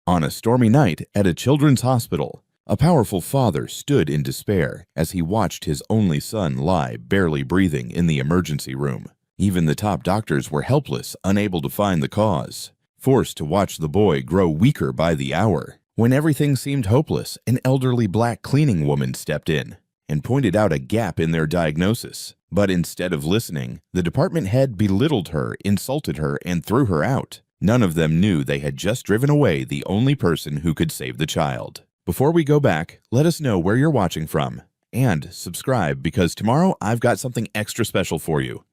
On a stormy night at a children's hospital, a powerful father stood in despair as he watched his only son lie barely breathing in the emergency room. Even the top doctors were helpless, unable to find the cause, forced to watch the boy grow weaker by the hour. When everything seemed hopeless, an elderly black cleaning woman stepped in and pointed out a gap in their diagnosis. But instead of listening, the department head belittled her, insulted her, and threw her out. None of them knew they had just driven away the only person who could save the child. Before we go back, let us know where you're watching from. And subscribe, because tomorrow I've got something extra special for you.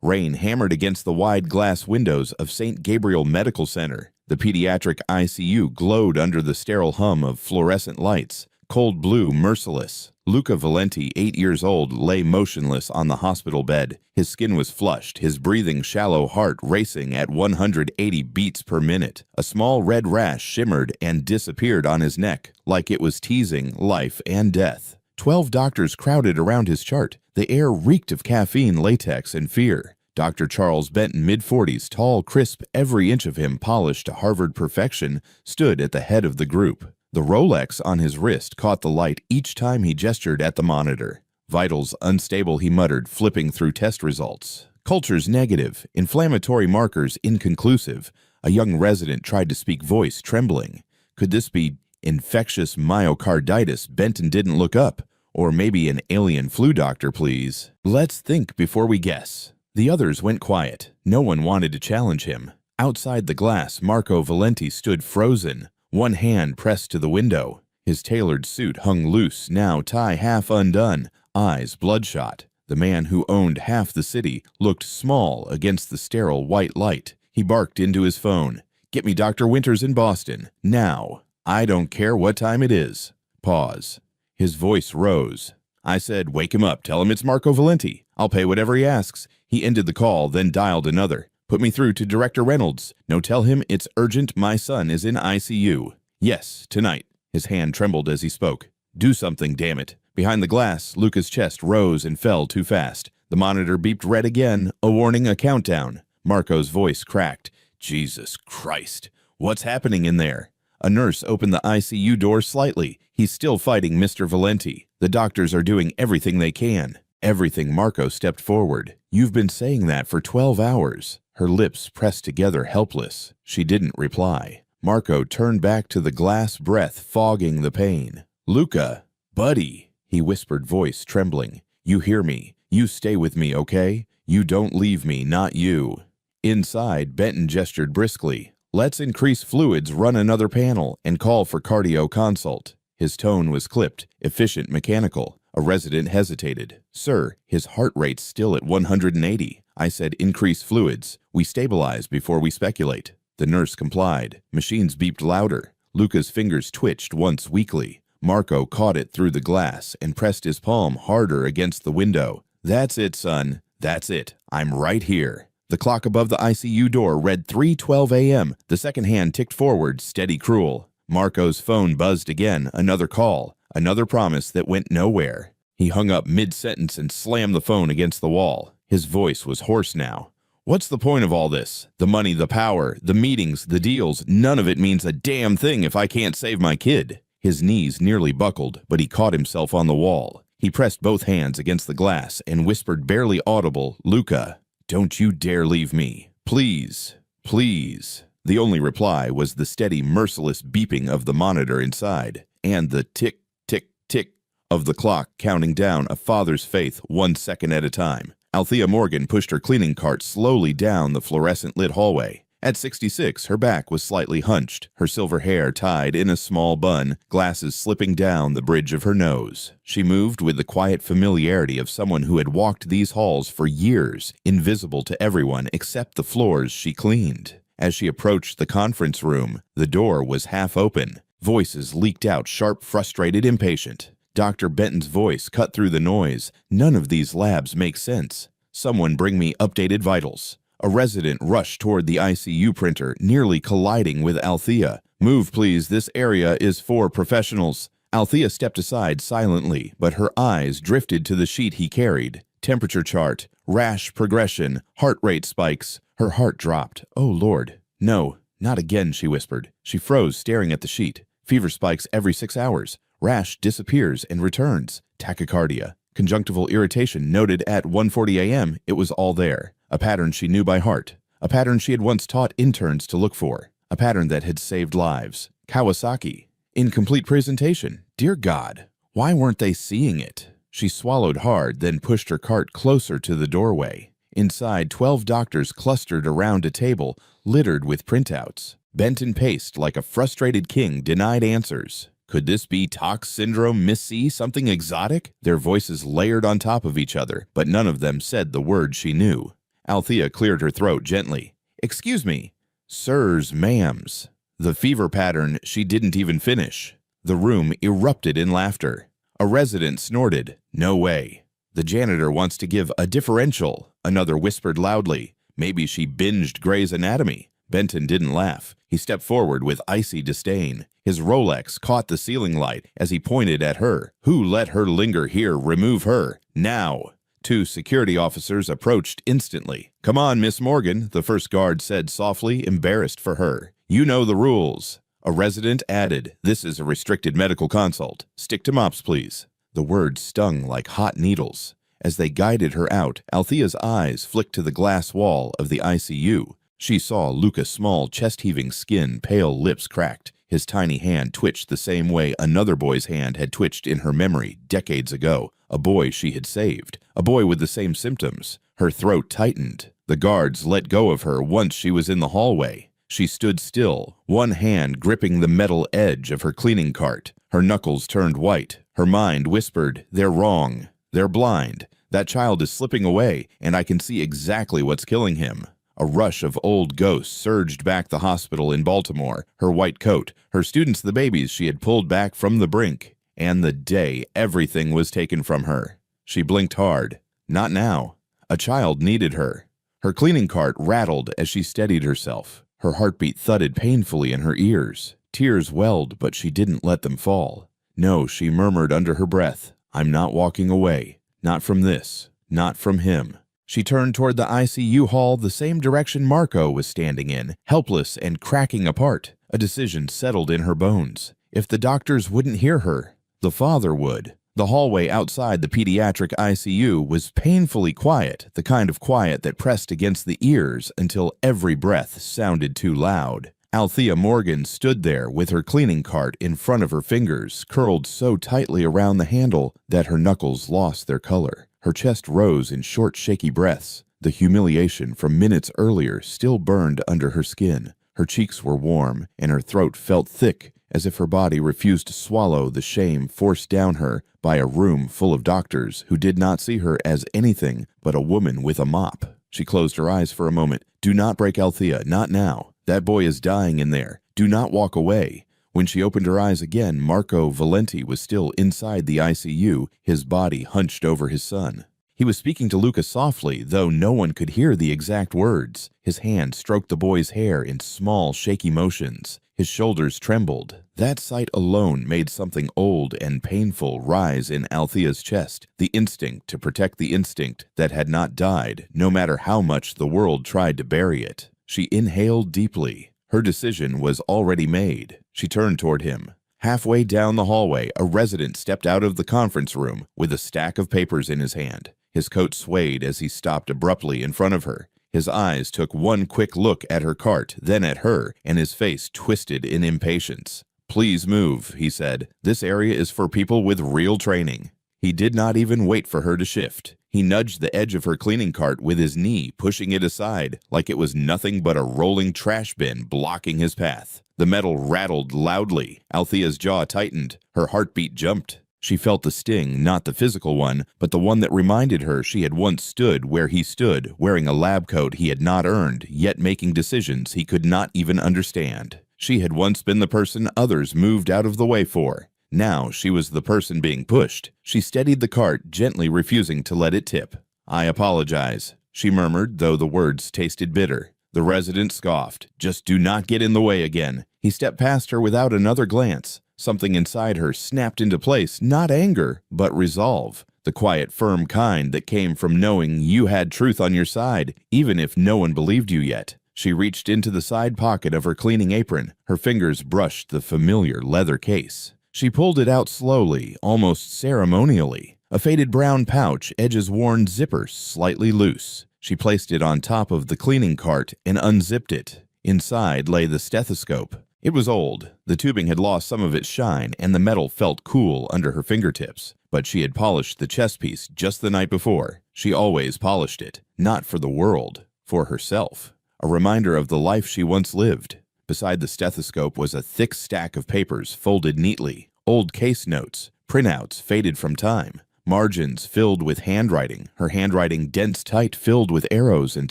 Rain hammered against the wide glass windows of St. Gabriel Medical Center. The pediatric ICU glowed under the sterile hum of fluorescent lights, cold blue, merciless. Luca Valenti, 8 years old, lay motionless on the hospital bed. His skin was flushed, his breathing shallow, heart racing at 180 beats per minute. A small red rash shimmered and disappeared on his neck, like it was teasing life and death. 12 doctors crowded around his chart. The air reeked of caffeine, latex, and fear. Dr. Charles Benton, mid-40s, tall, crisp, every inch of him polished to Harvard perfection, stood at the head of the group. The Rolex on his wrist caught the light each time he gestured at the monitor. Vitals unstable, he muttered, flipping through test results. Cultures negative, inflammatory markers inconclusive. A young resident tried to speak, voice trembling. Could this be infectious myocarditis? Benton didn't look up. Or maybe an alien flu doctor, please. Let's think before we guess. The others went quiet. No one wanted to challenge him. Outside the glass, Marco Valenti stood frozen, one hand pressed to the window. His tailored suit hung loose, now tie half undone, eyes bloodshot. The man who owned half the city looked small against the sterile white light. He barked into his phone. "Get me Dr. Winters in Boston, now. I don't care what time it is." Pause. His voice rose. "I said, wake him up. Tell him it's Marco Valenti. I'll pay whatever he asks." He ended the call, then dialed another. "Put me through to Director Reynolds. No, tell him it's urgent. My son is in ICU. Yes, tonight." His hand trembled as he spoke. "Do something, damn it." Behind the glass, Luca's chest rose and fell too fast. The monitor beeped red again, a warning, a countdown. Marco's voice cracked. "Jesus Christ. What's happening in there?" A nurse opened the ICU door slightly. "He's still fighting, Mr. Valenti. The doctors are doing everything they can." Everything. Marco stepped forward. "You've been saying that for 12 hours. Her lips pressed together, helpless. She didn't reply. Marco turned back to the glass, breath fogging the pain. "Luca, buddy," he whispered, voice trembling. "You hear me. You stay with me, okay? You don't leave me, not you." Inside, Benton gestured briskly. "Let's increase fluids, run another panel, and call for cardio consult." His tone was clipped, efficient, mechanical. A resident hesitated. "Sir, his heart rate's still at 180. I said increase fluids. We stabilize before we speculate." The nurse complied. Machines beeped louder. Luca's fingers twitched once weakly. Marco caught it through the glass and pressed his palm harder against the window. "That's it, son. That's it. I'm right here." The clock above the ICU door read 3:12 a.m. The second hand ticked forward, steady, cruel. Marco's phone buzzed again, another call, another promise that went nowhere. He hung up mid-sentence and slammed the phone against the wall. His voice was hoarse now. "What's the point of all this? The money, the power, the meetings, the deals, none of it means a damn thing if I can't save my kid." His knees nearly buckled, but he caught himself on the wall. He pressed both hands against the glass and whispered, barely audible, "Luca, don't you dare leave me. Please, please." The only reply was the steady, merciless beeping of the monitor inside, and the tick, tick, tick of the clock counting down a father's faith 1 second at a time. Althea Morgan pushed her cleaning cart slowly down the fluorescent-lit hallway. At 66, her back was slightly hunched, her silver hair tied in a small bun, glasses slipping down the bridge of her nose. She moved with the quiet familiarity of someone who had walked these halls for years, invisible to everyone except the floors she cleaned. As she approached the conference room, the door was half open. Voices leaked out, sharp, frustrated, impatient. Dr. Benton's voice cut through the noise. "None of these labs make sense. Someone bring me updated vitals." A resident rushed toward the ICU printer, nearly colliding with Althea. "Move, please. This area is for professionals." Althea stepped aside silently, but her eyes drifted to the sheet he carried. Temperature chart, rash progression, heart rate spikes. Her heart dropped. Oh, Lord. No, Not again, she whispered. She froze, staring at the sheet. Fever spikes every 6 hours. Rash disappears and returns. Tachycardia. Conjunctival irritation noted at 1:40 a.m. It was all there. A pattern she knew by heart. A pattern she had once taught interns to look for. A pattern that had saved lives. Kawasaki. Incomplete presentation. Dear God, why weren't they seeing it? She swallowed hard, then pushed her cart closer to the doorway. Inside, 12 doctors clustered around a table littered with printouts. Bent and paced like a frustrated king denied answers. Could this be Tox syndrome, Miss C, something exotic? Their voices layered on top of each other, but none of them said the word she knew. Althea cleared her throat gently. Excuse me. Sirs, ma'ams. The fever pattern she didn't even finish. The room erupted in laughter. A resident snorted. No way. The janitor wants to give a differential. Another whispered loudly. Maybe she binged Grey's Anatomy. Benton didn't laugh. He stepped forward with icy disdain. His Rolex caught the ceiling light as he pointed at her. Who let her linger here? Remove her. Now. 2 security officers approached instantly. Come on, Miss Morgan, the first guard said softly, embarrassed for her. You know the rules. A resident added, this is a restricted medical consult. Stick to mops, please. The words stung like hot needles. As they guided her out, Althea's eyes flicked to the glass wall of the ICU. She saw Luca's small, chest-heaving skin, pale lips cracked. His tiny hand twitched the same way another boy's hand had twitched in her memory decades ago. A boy she had saved. A boy with the same symptoms. Her throat tightened. The guards let go of her once she was in the hallway. She stood still, one hand gripping the metal edge of her cleaning cart. Her knuckles turned white. Her mind whispered, they're wrong. They're blind. That child is slipping away, and I can see exactly what's killing him. A rush of old ghosts surged back the hospital in Baltimore, her white coat, her students the babies she had pulled back from the brink. And the day everything was taken from her. She blinked hard. Not now. A child needed her. Her cleaning cart rattled as she steadied herself. Her heartbeat thudded painfully in her ears. Tears welled, but she didn't let them fall. No, she murmured under her breath. I'm not walking away. Not from this. Not from him. She turned toward the ICU hall the same direction Marco was standing in, helpless and cracking apart. A decision settled in her bones. If the doctors wouldn't hear her, the father would. The hallway outside the pediatric ICU was painfully quiet, the kind of quiet that pressed against the ears until every breath sounded too loud. Althea Morgan stood there with her cleaning cart in front of her fingers, curled so tightly around the handle that her knuckles lost their color. Her chest rose in short, shaky breaths. The humiliation from minutes earlier still burned under her skin. Her cheeks were warm, and her throat felt thick, as if her body refused to swallow the shame forced down her by a room full of doctors who did not see her as anything but a woman with a mop. She closed her eyes for a moment. Do not break Althea, not now. That boy is dying in there. Do not walk away. When she opened her eyes again, Marco Valenti was still inside the ICU, his body hunched over his son. He was speaking to Luca softly, though no one could hear the exact words. His hand stroked the boy's hair in small, shaky motions. His shoulders trembled. That sight alone made something old and painful rise in Althea's chest, the instinct to protect the instinct that had not died, no matter how much the world tried to bury it. She inhaled deeply. Her decision was already made. She turned toward him. Halfway down the hallway, a resident stepped out of the conference room with a stack of papers in his hand. His coat swayed as he stopped abruptly in front of her. His eyes took one quick look at her cart, then at her, and his face twisted in impatience. Please move, he said. This area is for people with real training. He did not even wait for her to shift. He nudged the edge of her cleaning cart with his knee, pushing it aside like it was nothing but a rolling trash bin blocking his path. The metal rattled loudly. Althea's jaw tightened. Her heartbeat jumped. She felt the sting, not the physical one, but the one that reminded her she had once stood where he stood, wearing a lab coat he had not earned, yet making decisions he could not even understand. She had once been the person others moved out of the way for. Now she was the person being pushed. She steadied the cart, gently refusing to let it tip. I apologize, she murmured, though the words tasted bitter. The resident scoffed. Just do not get in the way again. He stepped past her without another glance. Something inside her snapped into place, not anger, but resolve. The quiet, firm kind that came from knowing you had truth on your side, even if no one believed you yet. She reached into the side pocket of her cleaning apron. Her fingers brushed the familiar leather case. She pulled it out slowly, almost ceremonially. A faded brown pouch, edges worn, zipper slightly loose. She placed it on top of the cleaning cart and unzipped it. Inside lay the stethoscope. It was old. The tubing had lost some of its shine, and the metal felt cool under her fingertips. But she had polished the chest piece just the night before. She always polished it, not for the world, for herself. A reminder of the life she once lived. Beside the stethoscope was a thick stack of papers folded neatly. Old case notes, printouts faded from time. Margins filled with handwriting, her handwriting dense tight filled with arrows and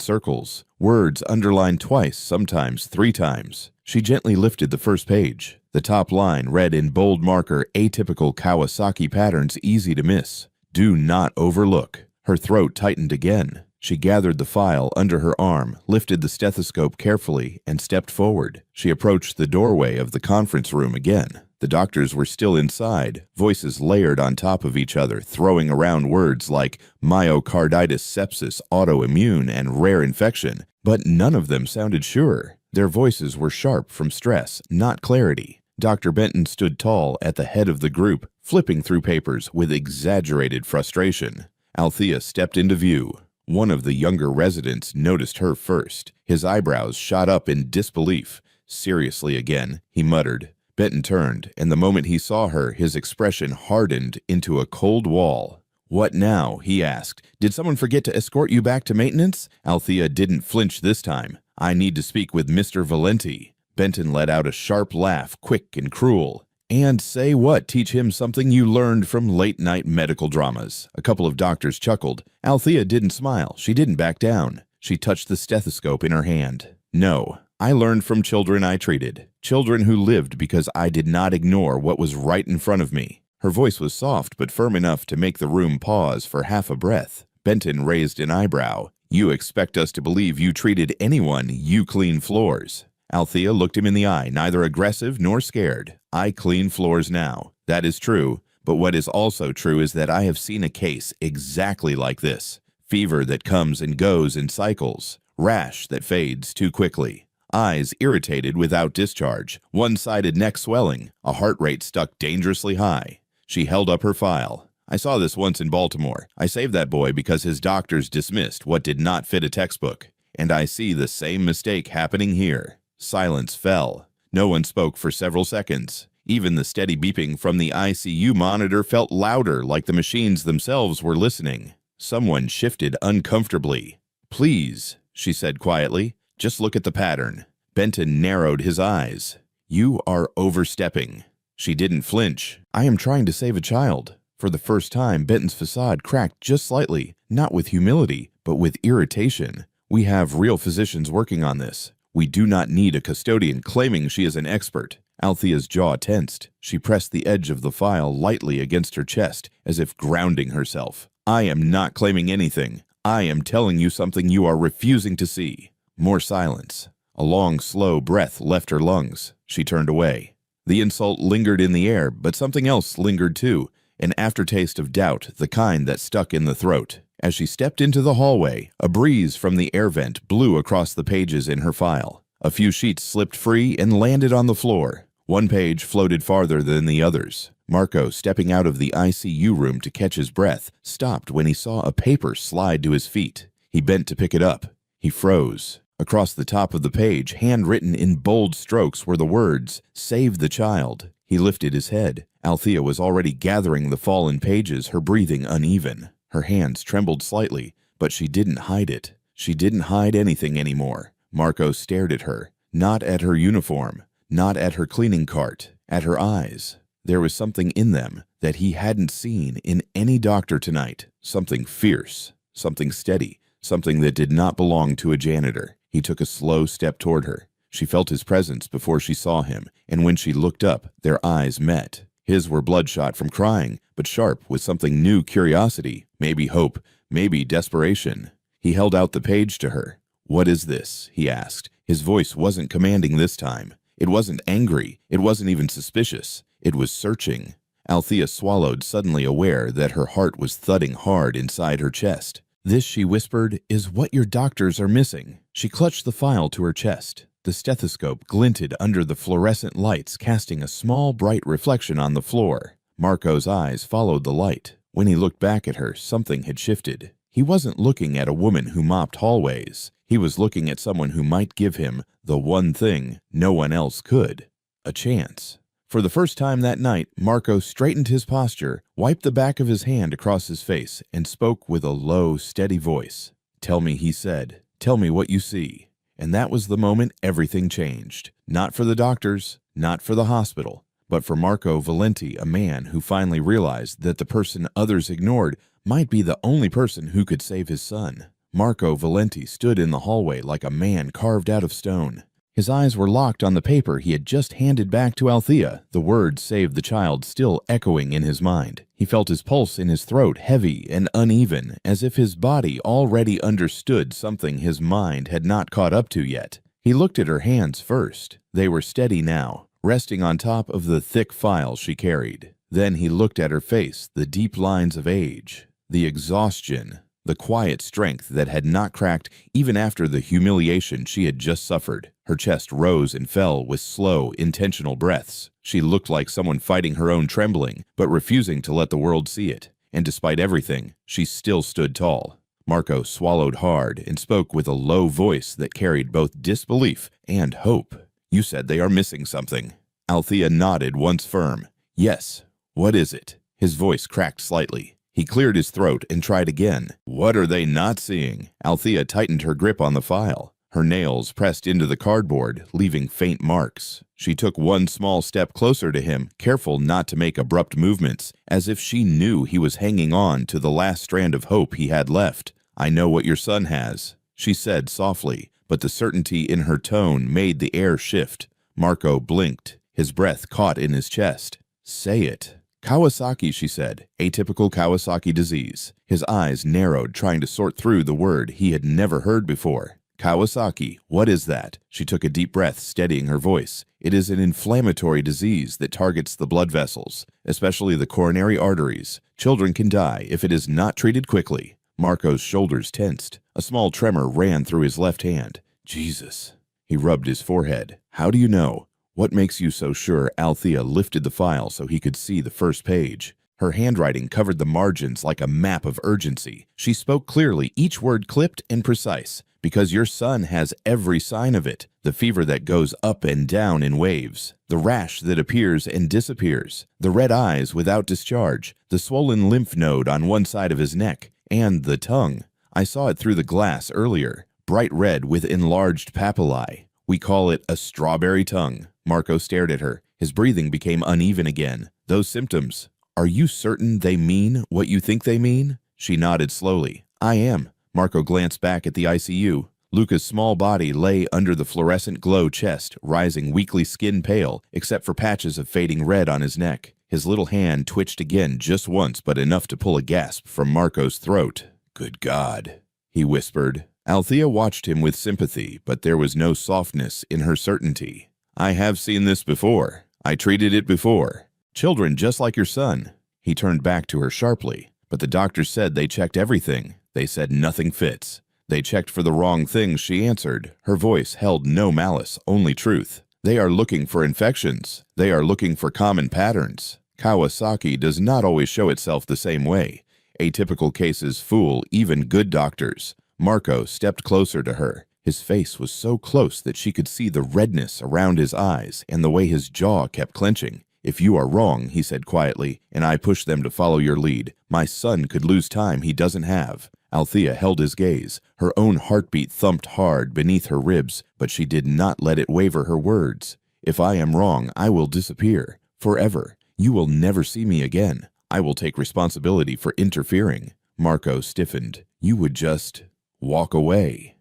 circles. Words underlined twice, sometimes 3 times. She gently lifted the first page. The top line read in bold marker, atypical Kawasaki patterns easy to miss. Do not overlook. Her throat tightened again. She gathered the file under her arm, lifted the stethoscope carefully, and stepped forward. She approached the doorway of the conference room again. The doctors were still inside, voices layered on top of each other, throwing around words like myocarditis, sepsis, autoimmune, and rare infection. But none of them sounded sure. Their voices were sharp from stress, not clarity. Dr. Benton stood tall at the head of the group, flipping through papers with exaggerated frustration. Althea stepped into view. One of the younger residents noticed her first. His eyebrows shot up in disbelief. Seriously again, he muttered. Benton turned, and the moment he saw her, his expression hardened into a cold wall. "What now?" he asked. "Did someone forget to escort you back to maintenance?" Althea didn't flinch this time. "I need to speak with Mr. Valenti." Benton let out a sharp laugh, quick and cruel. "And say what? Teach him something you learned from late-night medical dramas." A couple of doctors chuckled. Althea didn't smile. She didn't back down. She touched the stethoscope in her hand. "No. I learned from children I treated. Children who lived because I did not ignore what was right in front of me." Her voice was soft but firm enough to make the room pause for half a breath. Benton raised an eyebrow. "You expect us to believe you treated anyone, you clean floors." Althea looked him in the eye, neither aggressive nor scared. "I clean floors now. That is true. But what is also true is that I have seen a case exactly like this. Fever that comes and goes in cycles. Rash that fades too quickly. Eyes irritated without discharge, one-sided neck swelling, a heart rate stuck dangerously high. She held up her file. "I saw this once in Baltimore. I saved that boy because his doctors dismissed what did not fit a textbook. And I see the same mistake happening here." Silence fell. No one spoke for several seconds. Even the steady beeping from the ICU monitor felt louder, like the machines themselves were listening. Someone shifted uncomfortably. "Please," she said quietly. "Just look at the pattern." Benton narrowed his eyes. "You are overstepping." She didn't flinch. "I am trying to save a child." For the first time, Benton's facade cracked just slightly, not with humility, but with irritation. "We have real physicians working on this. We do not need a custodian claiming she is an expert." Althea's jaw tensed. She pressed the edge of the file lightly against her chest, as if grounding herself. "I am not claiming anything. I am telling you something you are refusing to see." More silence. A long, slow breath left her lungs. She turned away. The insult lingered in the air, but something else lingered too, an aftertaste of doubt, the kind that stuck in the throat. As she stepped into the hallway, a breeze from the air vent blew across the pages in her file. A few sheets slipped free and landed on the floor. One page floated farther than the others. Marco, stepping out of the ICU room to catch his breath, stopped when he saw a paper slide to his feet. He bent to pick it up. He froze. Across the top of the page, handwritten in bold strokes, were the words, "Save the child." He lifted his head. Althea was already gathering the fallen pages, her breathing uneven. Her hands trembled slightly, but she didn't hide it. She didn't hide anything anymore. Marco stared at her, not at her uniform, not at her cleaning cart, at her eyes. There was something in them that he hadn't seen in any doctor tonight, something fierce, something steady, something that did not belong to a janitor. He took a slow step toward her. She felt his presence before she saw him, and when she looked up, their eyes met. His were bloodshot from crying, but sharp with something new curiosity, maybe hope, maybe desperation. He held out the page to her. "What is this?" he asked. His voice wasn't commanding this time. It wasn't angry. It wasn't even suspicious. It was searching. Althea swallowed, suddenly aware that her heart was thudding hard inside her chest. "This," she whispered, "is what your doctors are missing." She clutched the file to her chest. The stethoscope glinted under the fluorescent lights, casting a small, bright reflection on the floor. Marco's eyes followed the light. When he looked back at her, something had shifted. He wasn't looking at a woman who mopped hallways. He was looking at someone who might give him the one thing no one else could: a chance. For the first time that night, Marco straightened his posture, wiped the back of his hand across his face, and spoke with a low, steady voice. "Tell me," he said. "Tell me what you see." And that was the moment everything changed. Not for the doctors, not for the hospital, but for Marco Valenti, a man who finally realized that the person others ignored might be the only person who could save his son. Marco Valenti stood in the hallway like a man carved out of stone. His eyes were locked on the paper he had just handed back to Althea, the word "save the child" still echoing in his mind. He felt his pulse in his throat heavy and uneven, as if his body already understood something his mind had not caught up to yet. He looked at her hands first. They were steady now, resting on top of the thick file she carried. Then he looked at her face, the deep lines of age, the exhaustion, the quiet strength that had not cracked even after the humiliation she had just suffered. Her chest rose and fell with slow, intentional breaths. She looked like someone fighting her own trembling, but refusing to let the world see it. And despite everything, she still stood tall. Marco swallowed hard and spoke with a low voice that carried both disbelief and hope. "You said they are missing something." Althea nodded once firm. "Yes. What is it?" His voice cracked slightly. He cleared his throat and tried again. "What are they not seeing?" Althea tightened her grip on the file. Her nails pressed into the cardboard, leaving faint marks. She took one small step closer to him, careful not to make abrupt movements, as if she knew he was hanging on to the last strand of hope he had left. "I know what your son has," she said softly, but the certainty in her tone made the air shift. Marco blinked. His breath caught in his chest. "Say it." "Kawasaki," she said. "Atypical Kawasaki disease." His eyes narrowed, trying to sort through the word he had never heard before. "Kawasaki, what is that?" She took a deep breath, steadying her voice. "It is an inflammatory disease that targets the blood vessels, especially the coronary arteries. Children can die if it is not treated quickly." Marco's shoulders tensed. A small tremor ran through his left hand. "Jesus." He rubbed his forehead. "How do you know?" "What makes you so sure?" Althea lifted the file so he could see the first page. Her handwriting covered the margins like a map of urgency. She spoke clearly, each word clipped and precise. "Because your son has every sign of it. The fever that goes up and down in waves. The rash that appears and disappears. The red eyes without discharge. The swollen lymph node on one side of his neck. And the tongue. I saw it through the glass earlier. Bright red with enlarged papillae. We call it a strawberry tongue." Marco stared at her. His breathing became uneven again. "Those symptoms, are you certain they mean what you think they mean?" She nodded slowly. "I am." Marco glanced back at the ICU. Luca's small body lay under the fluorescent glow chest, rising weakly skin pale, except for patches of fading red on his neck. His little hand twitched again just once, but enough to pull a gasp from Marco's throat. "Good God," he whispered. Althea watched him with sympathy, but there was no softness in her certainty. "I have seen this before. I treated it before. Children just like your son." He turned back to her sharply. "But the doctors said they checked everything. They said nothing fits." "They checked for the wrong things," she answered. Her voice held no malice, only truth. "They are looking for infections. They are looking for common patterns. Kawasaki does not always show itself the same way. Atypical cases fool even good doctors." Marco stepped closer to her. His face was so close that she could see the redness around his eyes and the way his jaw kept clenching. "If you are wrong," he said quietly, "and I push them to follow your lead, my son could lose time he doesn't have." Althea held his gaze. Her own heartbeat thumped hard beneath her ribs, but she did not let it waver her words. "If I am wrong, I will disappear. Forever. You will never see me again. I will take responsibility for interfering." Marco stiffened. "You would just walk away."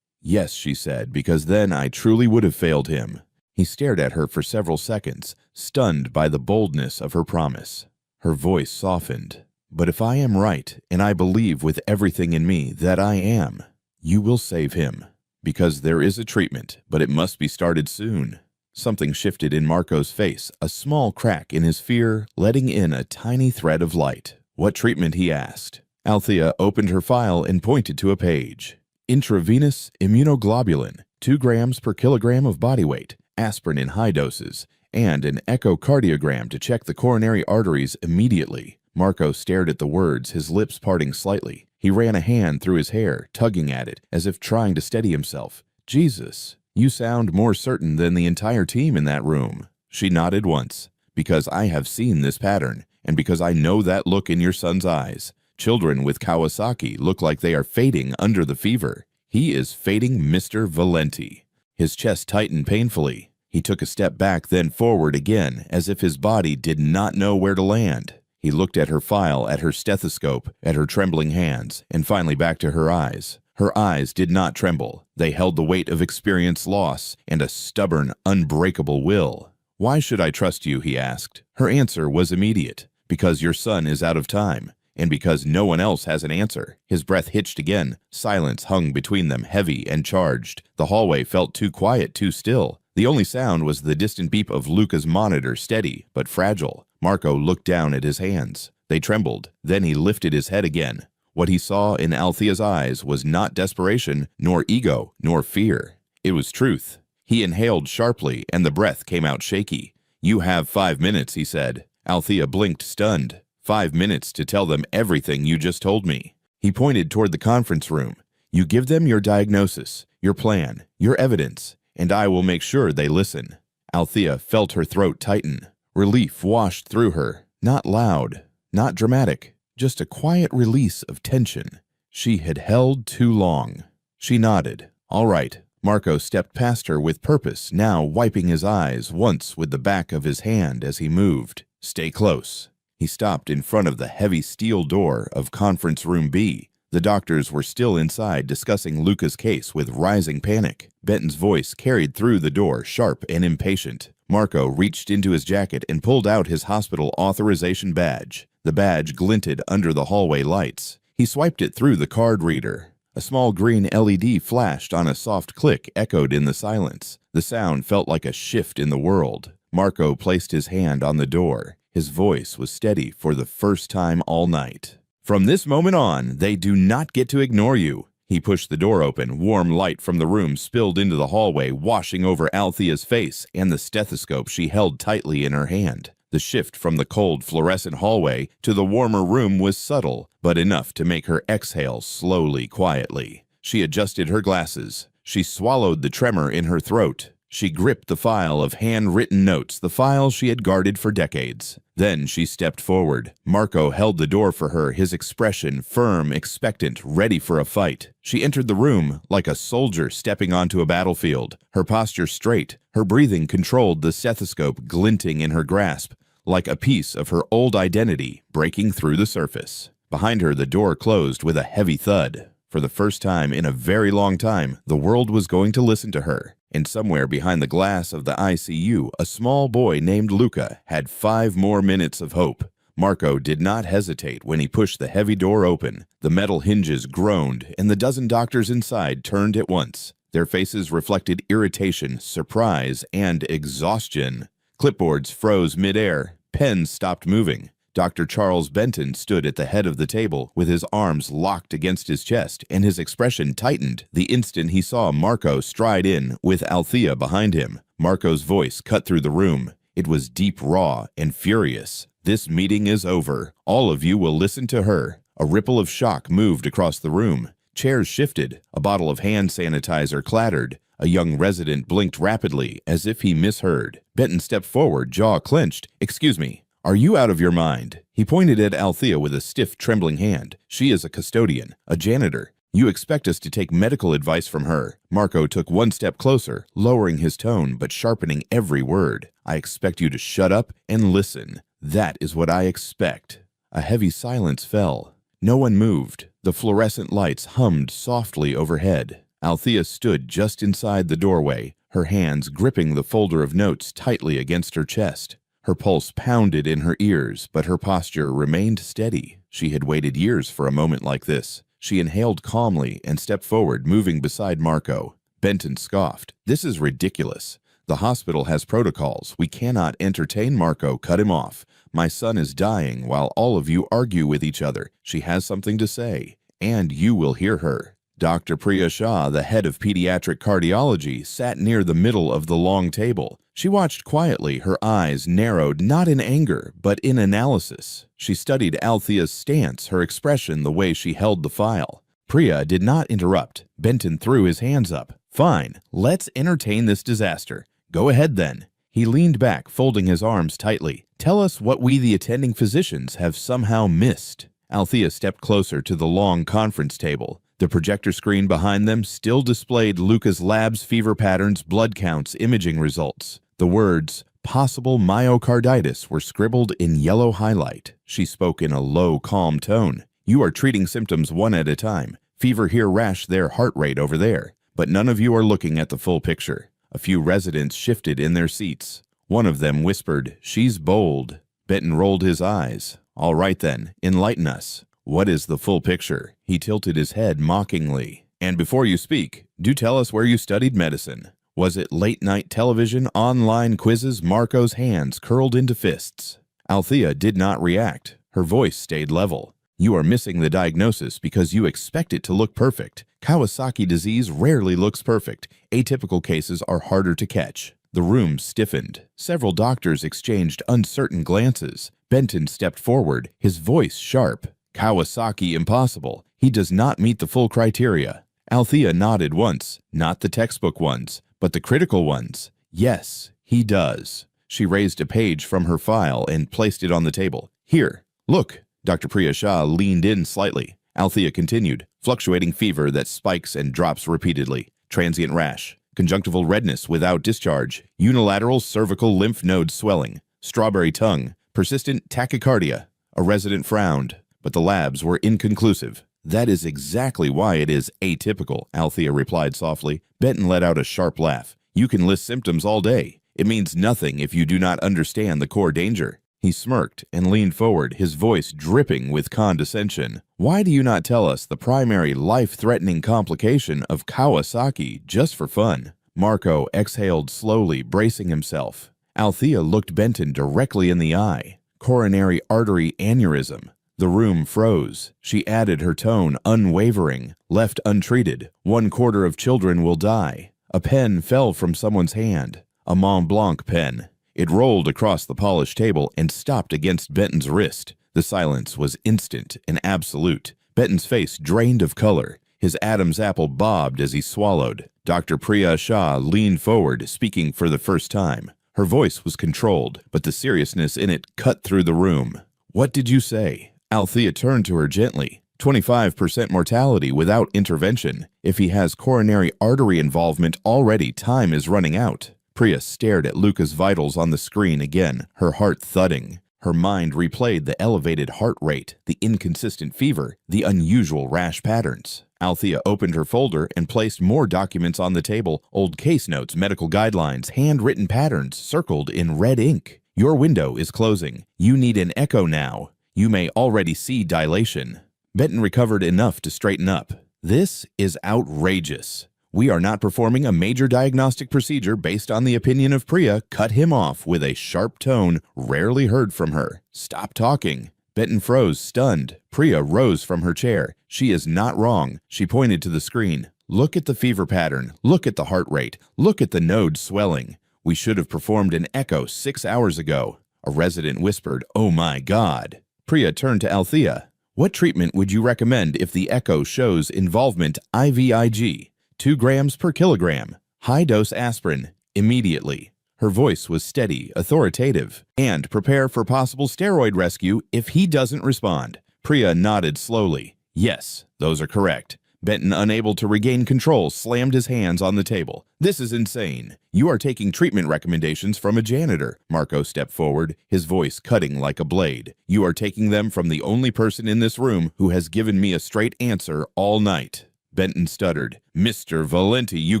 "Yes," she said, "because then I truly would have failed him." He stared at her for several seconds, stunned by the boldness of her promise. Her voice softened. "But if I am right, and I believe with everything in me that I am, you will save him. Because there is a treatment, but it must be started soon." Something shifted in Marco's face, a small crack in his fear, letting in a tiny thread of light. "What treatment?" he asked. Althea opened her file and pointed to a page. Intravenous immunoglobulin, 2 grams per kilogram of body weight, aspirin in high doses, and an echocardiogram to check the coronary arteries immediately. Marco stared at the words, his lips parting slightly. He ran a hand through his hair, tugging at it, as if trying to steady himself. Jesus, you sound more certain than the entire team in that room. She nodded once. Because I have seen this pattern, and because I know that look in your son's eyes. Children with Kawasaki look like they are fading under the fever. He is fading Mr. Valenti. His chest tightened painfully. He took a step back, then forward again, as if his body did not know where to land. He looked at her file, at her stethoscope, at her trembling hands, and finally back to her eyes. Her eyes did not tremble. They held the weight of experience loss and a stubborn, unbreakable will. "Why should I trust you?" he asked. Her answer was immediate. "Because your son is out of time. And because no one else has an answer." His breath hitched again. Silence hung between them, heavy and charged. The hallway felt too quiet, too still. The only sound was the distant beep of Luca's monitor, steady but fragile. Marco looked down at his hands. They trembled. Then he lifted his head again. What he saw in Althea's eyes was not desperation, nor ego, nor fear. It was truth. He inhaled sharply, and the breath came out shaky. "You have 5 minutes," he said. Althea blinked, stunned. 5 minutes to tell them everything you just told me." He pointed toward the conference room. "You give them your diagnosis, your plan, your evidence, and I will make sure they listen." Althea felt her throat tighten. Relief washed through her. Not loud, not dramatic, just a quiet release of tension. She had held too long. She nodded. "All right." Marco stepped past her with purpose, now wiping his eyes once with the back of his hand as he moved. "Stay close." He stopped in front of the heavy steel door of Conference Room B. The doctors were still inside discussing Luca's case with rising panic. Benton's voice carried through the door, sharp and impatient. Marco reached into his jacket and pulled out his hospital authorization badge. The badge glinted under the hallway lights. He swiped it through the card reader. A small green LED flashed on a soft click, echoed in the silence. The sound felt like a shift in the world. Marco placed his hand on the door. His voice was steady for the first time all night. "From this moment on, they do not get to ignore you." He pushed the door open. Warm light from the room spilled into the hallway, washing over Althea's face and the stethoscope she held tightly in her hand. The shift from the cold fluorescent hallway to the warmer room was subtle, but enough to make her exhale slowly, quietly. She adjusted her glasses. She swallowed the tremor in her throat. She gripped the file of handwritten notes, the file she had guarded for decades. Then she stepped forward. Marco held the door for her, his expression firm, expectant, ready for a fight. She entered the room like a soldier stepping onto a battlefield, her posture straight, her breathing controlled, the stethoscope glinting in her grasp, like a piece of her old identity breaking through the surface. Behind her, the door closed with a heavy thud. For the first time in a very long time, the world was going to listen to her. And somewhere behind the glass of the ICU, a small boy named Luca had 5 more minutes of hope. Marco did not hesitate when he pushed the heavy door open. The metal hinges groaned, and the dozen doctors inside turned at once. Their faces reflected irritation, surprise, and exhaustion. Clipboards froze midair. Pens stopped moving. Dr. Charles Benton stood at the head of the table with his arms locked against his chest, and his expression tightened the instant he saw Marco stride in with Althea behind him. Marco's voice cut through the room. It was deep, raw, and furious. "This meeting is over. All of you will listen to her." A ripple of shock moved across the room. Chairs shifted. A bottle of hand sanitizer clattered. A young resident blinked rapidly, as if he misheard. Benton stepped forward, jaw clenched. "Excuse me. Are you out of your mind?" He pointed at Althea with a stiff, trembling hand. "She is a custodian, a janitor. You expect us to take medical advice from her." Marco took one step closer, lowering his tone but sharpening every word. "I expect you to shut up and listen. That is what I expect." A heavy silence fell. No one moved. The fluorescent lights hummed softly overhead. Althea stood just inside the doorway, her hands gripping the folder of notes tightly against her chest. Her pulse pounded in her ears, but her posture remained steady. She had waited years for a moment like this. She inhaled calmly and stepped forward, moving beside Marco. Benton scoffed. "This is ridiculous. The hospital has protocols. We cannot entertain." Marco cut him off. "My son is dying while all of you argue with each other. She has something to say, and you will hear her." Dr. Priya Shah, the head of pediatric cardiology, sat near the middle of the long table. She watched quietly, her eyes narrowed not in anger, but in analysis. She studied Althea's stance, her expression, the way she held the file. Priya did not interrupt. Benton threw his hands up. "Fine, let's entertain this disaster. Go ahead then." He leaned back, folding his arms tightly. "Tell us what we, the attending physicians, have somehow missed." Althea stepped closer to the long conference table. The projector screen behind them still displayed Luca's lab's fever patterns, blood counts, imaging results. The words, "possible myocarditis," were scribbled in yellow highlight. She spoke in a low, calm tone. "You are treating symptoms one at a time. Fever here, rash there, heart rate over there. But none of you are looking at the full picture." A few residents shifted in their seats. One of them whispered, "She's bold." Benton rolled his eyes. "All right then, enlighten us. What is the full picture?" He tilted his head mockingly. "And before you speak, do tell us where you studied medicine. Was it late-night television, online quizzes?" Marco's hands curled into fists. Althea did not react. Her voice stayed level. "You are missing the diagnosis because you expect it to look perfect. Kawasaki disease rarely looks perfect. Atypical cases are harder to catch." The room stiffened. Several doctors exchanged uncertain glances. Benton stepped forward, his voice sharp. "Kawasaki impossible. He does not meet the full criteria." Althea nodded once, not the textbook ones, but the critical ones. "Yes, he does." She raised a page from her file and placed it on the table. "Here, look." Dr. Priya Shah leaned in slightly. Althea continued. "Fluctuating fever that spikes and drops repeatedly. Transient rash. Conjunctival redness without discharge. Unilateral cervical lymph node swelling. Strawberry tongue. Persistent tachycardia." A resident frowned, but the labs were inconclusive. "That is exactly why it is atypical," Althea replied softly. Benton let out a sharp laugh. "You can list symptoms all day. It means nothing if you do not understand the core danger." He smirked and leaned forward, his voice dripping with condescension. "Why do you not tell us the primary life-threatening complication of Kawasaki just for fun?" Marco exhaled slowly, bracing himself. Althea looked Benton directly in the eye. "Coronary artery aneurysm." The room froze. She added her tone, unwavering. "Left untreated, 1/4 of children will die." A pen fell from someone's hand. A Mont Blanc pen. It rolled across the polished table and stopped against Benton's wrist. The silence was instant and absolute. Benton's face drained of color. His Adam's apple bobbed as he swallowed. Dr. Priya Shah leaned forward, speaking for the first time. Her voice was controlled, but the seriousness in it cut through the room. "What did you say?" Althea turned to her gently. 25% mortality without intervention. If he has coronary artery involvement already, time is running out. Priya stared at Luca's vitals on the screen again, her heart thudding. Her mind replayed the elevated heart rate, the inconsistent fever, the unusual rash patterns. Althea opened her folder and placed more documents on the table, old case notes, medical guidelines, handwritten patterns circled in red ink. "Your window is closing. You need an echo now. You may already see dilation." Benton recovered enough to straighten up. "This is outrageous. We are not performing a major diagnostic procedure based on the opinion of Priya." Cut him off with a sharp tone rarely heard from her. "Stop talking." Benton froze, stunned. Priya rose from her chair. "She is not wrong." She pointed to the screen. "Look at the fever pattern. Look at the heart rate. Look at the node swelling. We should have performed an echo 6 hours ago." A resident whispered, "Oh my God." Priya turned to Althea. "What treatment would you recommend if the echo shows involvement IVIG? 2 grams per kilogram. High-dose aspirin. Immediately." Her voice was steady, authoritative. "And prepare for possible steroid rescue if he doesn't respond." Priya nodded slowly. "Yes, those are correct." Benton, unable to regain control, slammed his hands on the table. "This is insane. You are taking treatment recommendations from a janitor." Marco stepped forward, his voice cutting like a blade. "You are taking them from the only person in this room who has given me a straight answer all night." Benton stuttered. "Mr. Valenti, you